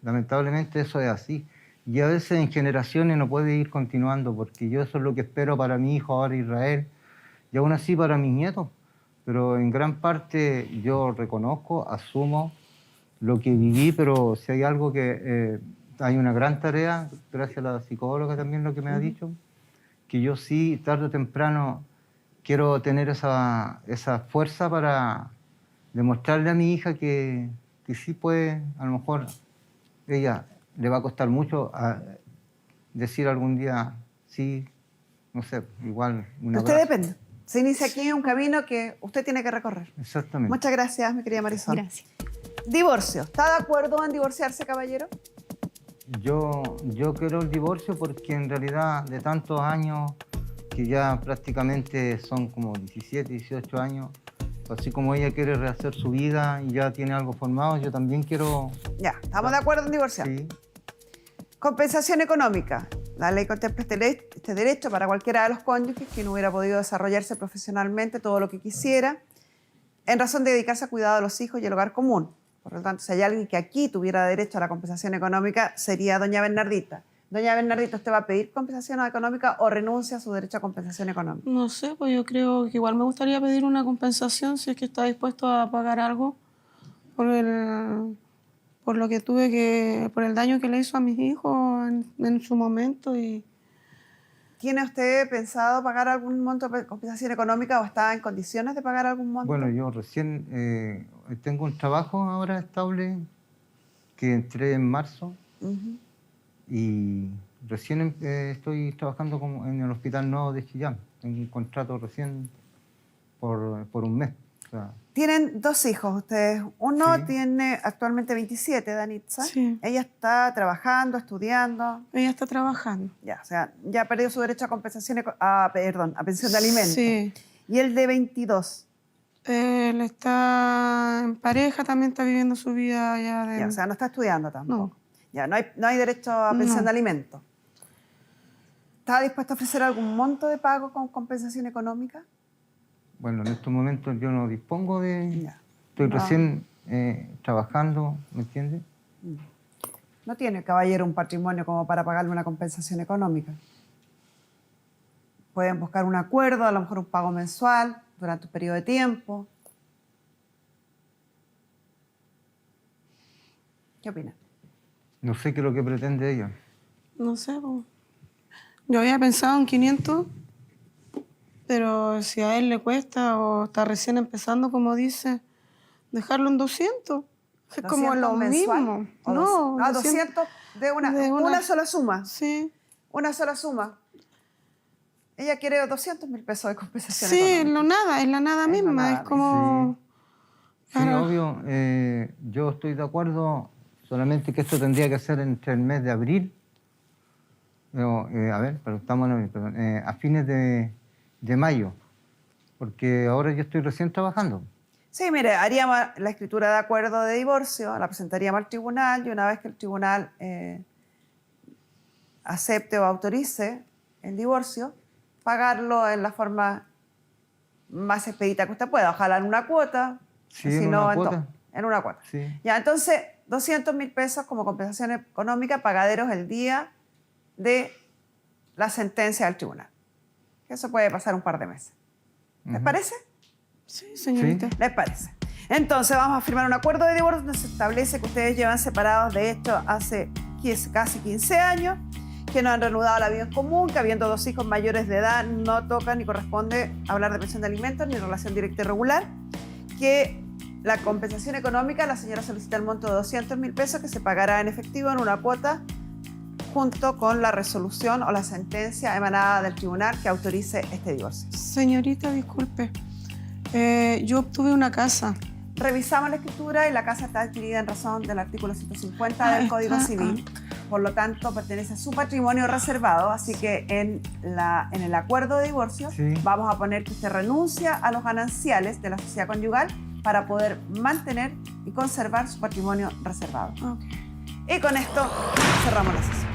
Lamentablemente eso es así. Y a veces en generaciones no puede ir continuando, porque yo eso es lo que espero para mi hijo ahora Israel, y aún así para mis nietos. Pero en gran parte yo reconozco, asumo lo que viví, pero si hay algo que hay una gran tarea, gracias a la psicóloga también lo que me ha dicho, que yo sí, tarde o temprano, quiero tener esa fuerza para demostrarle a mi hija que sí puede, a lo mejor ella le va a costar mucho decir algún día sí, no sé, igual De usted depende. Se inicia aquí un camino que usted tiene que recorrer. Exactamente. Muchas gracias, mi querida Marisol. Gracias. Divorcio. ¿Está de acuerdo en divorciarse, caballero? Yo quiero el divorcio porque en realidad de tantos años, que ya prácticamente son como 17, 18 años, así como ella quiere rehacer su vida y ya tiene algo formado, yo también quiero... Ya, estamos de acuerdo en divorciar. Sí, Compensación económica. La ley contempla este derecho para cualquiera de los cónyuges que no hubiera podido desarrollarse profesionalmente todo lo que quisiera en razón de dedicarse a cuidado de los hijos y el hogar común. Por lo tanto, si hay alguien que aquí tuviera derecho a la compensación económica, sería doña Bernardita. Doña Bernardita, ¿usted va a pedir compensación económica o renuncia a su derecho a compensación económica? No sé, pues yo creo que igual me gustaría pedir una compensación si es que está dispuesto a pagar algo por lo que tuve que, por el daño que le hizo a mis hijos en su momento. Y ¿Tiene usted pensado pagar algún monto de compensación económica o está en condiciones de pagar algún monto? bueno, yo recién tengo un trabajo ahora estable que entré en marzo Ujú. y recién estoy trabajando en el Hospital Nuevo de Chillán. Tengo un contrato recién por un mes. O sea, Tienen dos hijos ustedes. Uno Sí. tiene actualmente 27, Danitza. Sí. Ella está trabajando, estudiando. ella está trabajando. Ya, o sea, ya perdió su derecho a compensación, a pensión de alimentos. Sí. Y el de 22. Él está en pareja, también está viviendo su vida ya de... Ya, o sea, no está estudiando tampoco. No. Ya, no hay derecho a pensión No. de alimentos. ¿Está dispuesto a ofrecer algún monto de pago con compensación económica? bueno, en estos momentos yo no dispongo de... Ya. Estoy No. recién trabajando, ¿me entiendes? No tiene el caballero un patrimonio como para pagarle una compensación económica. Pueden buscar un acuerdo, a lo mejor un pago mensual durante un periodo de tiempo. ¿Qué opinas? No sé qué es lo que pretende ella. No sé, po. Yo había pensado en 500, pero si a él le cuesta o está recién empezando, como dice, dejarlo en 200. Es como 200 lo mensual, mismo. ¿o No, 200 de una sola suma. Sí. Una sola suma. Ella quiere 200.000 pesos de compensación Sí, económica. es la nada Es la misma. nada Es como... Sí, obvio. Yo estoy de acuerdo, solamente que esto tendría que ser entre el mes de abril, pero estamos en abril, perdón, a fines de mayo, porque ahora yo estoy recién trabajando. Sí, mire, haríamos la escritura de acuerdo de divorcio, la presentaríamos al tribunal y una vez que el tribunal acepte o autorice el divorcio, pagarlo en la forma más expedita que usted pueda, ojalá en una cuota, Sí, si en no, una cuota. en una cuota. Sí. Ya, entonces, 200.000 pesos como compensación económica, pagaderos el día de la sentencia del tribunal. Eso puede pasar un par de meses. ¿Les Ujú. parece? Sí, señorita. ¿Les parece? Entonces vamos a firmar un acuerdo de divorcio donde se establece que ustedes llevan separados de hecho hace casi 15 años, que no han reanudado la vida en común, que habiendo 2 hijos mayores de edad no toca ni corresponde hablar de pensión de alimentos ni relación directa y regular, que la compensación económica, la señora solicita el monto de 200.000 pesos que se pagará en efectivo en una cuota junto con la resolución o la sentencia emanada del tribunal que autorice este divorcio. Señorita, disculpe. Yo obtuve una casa. Revisamos la escritura y la casa está adquirida en razón del artículo 150 del Código Civil. Por lo tanto, pertenece a su patrimonio reservado, así que en el acuerdo de divorcio Sí. vamos a poner que usted renuncia a los gananciales de la sociedad conyugal para poder mantener y conservar su patrimonio reservado. Ok. Y con esto cerramos la sesión.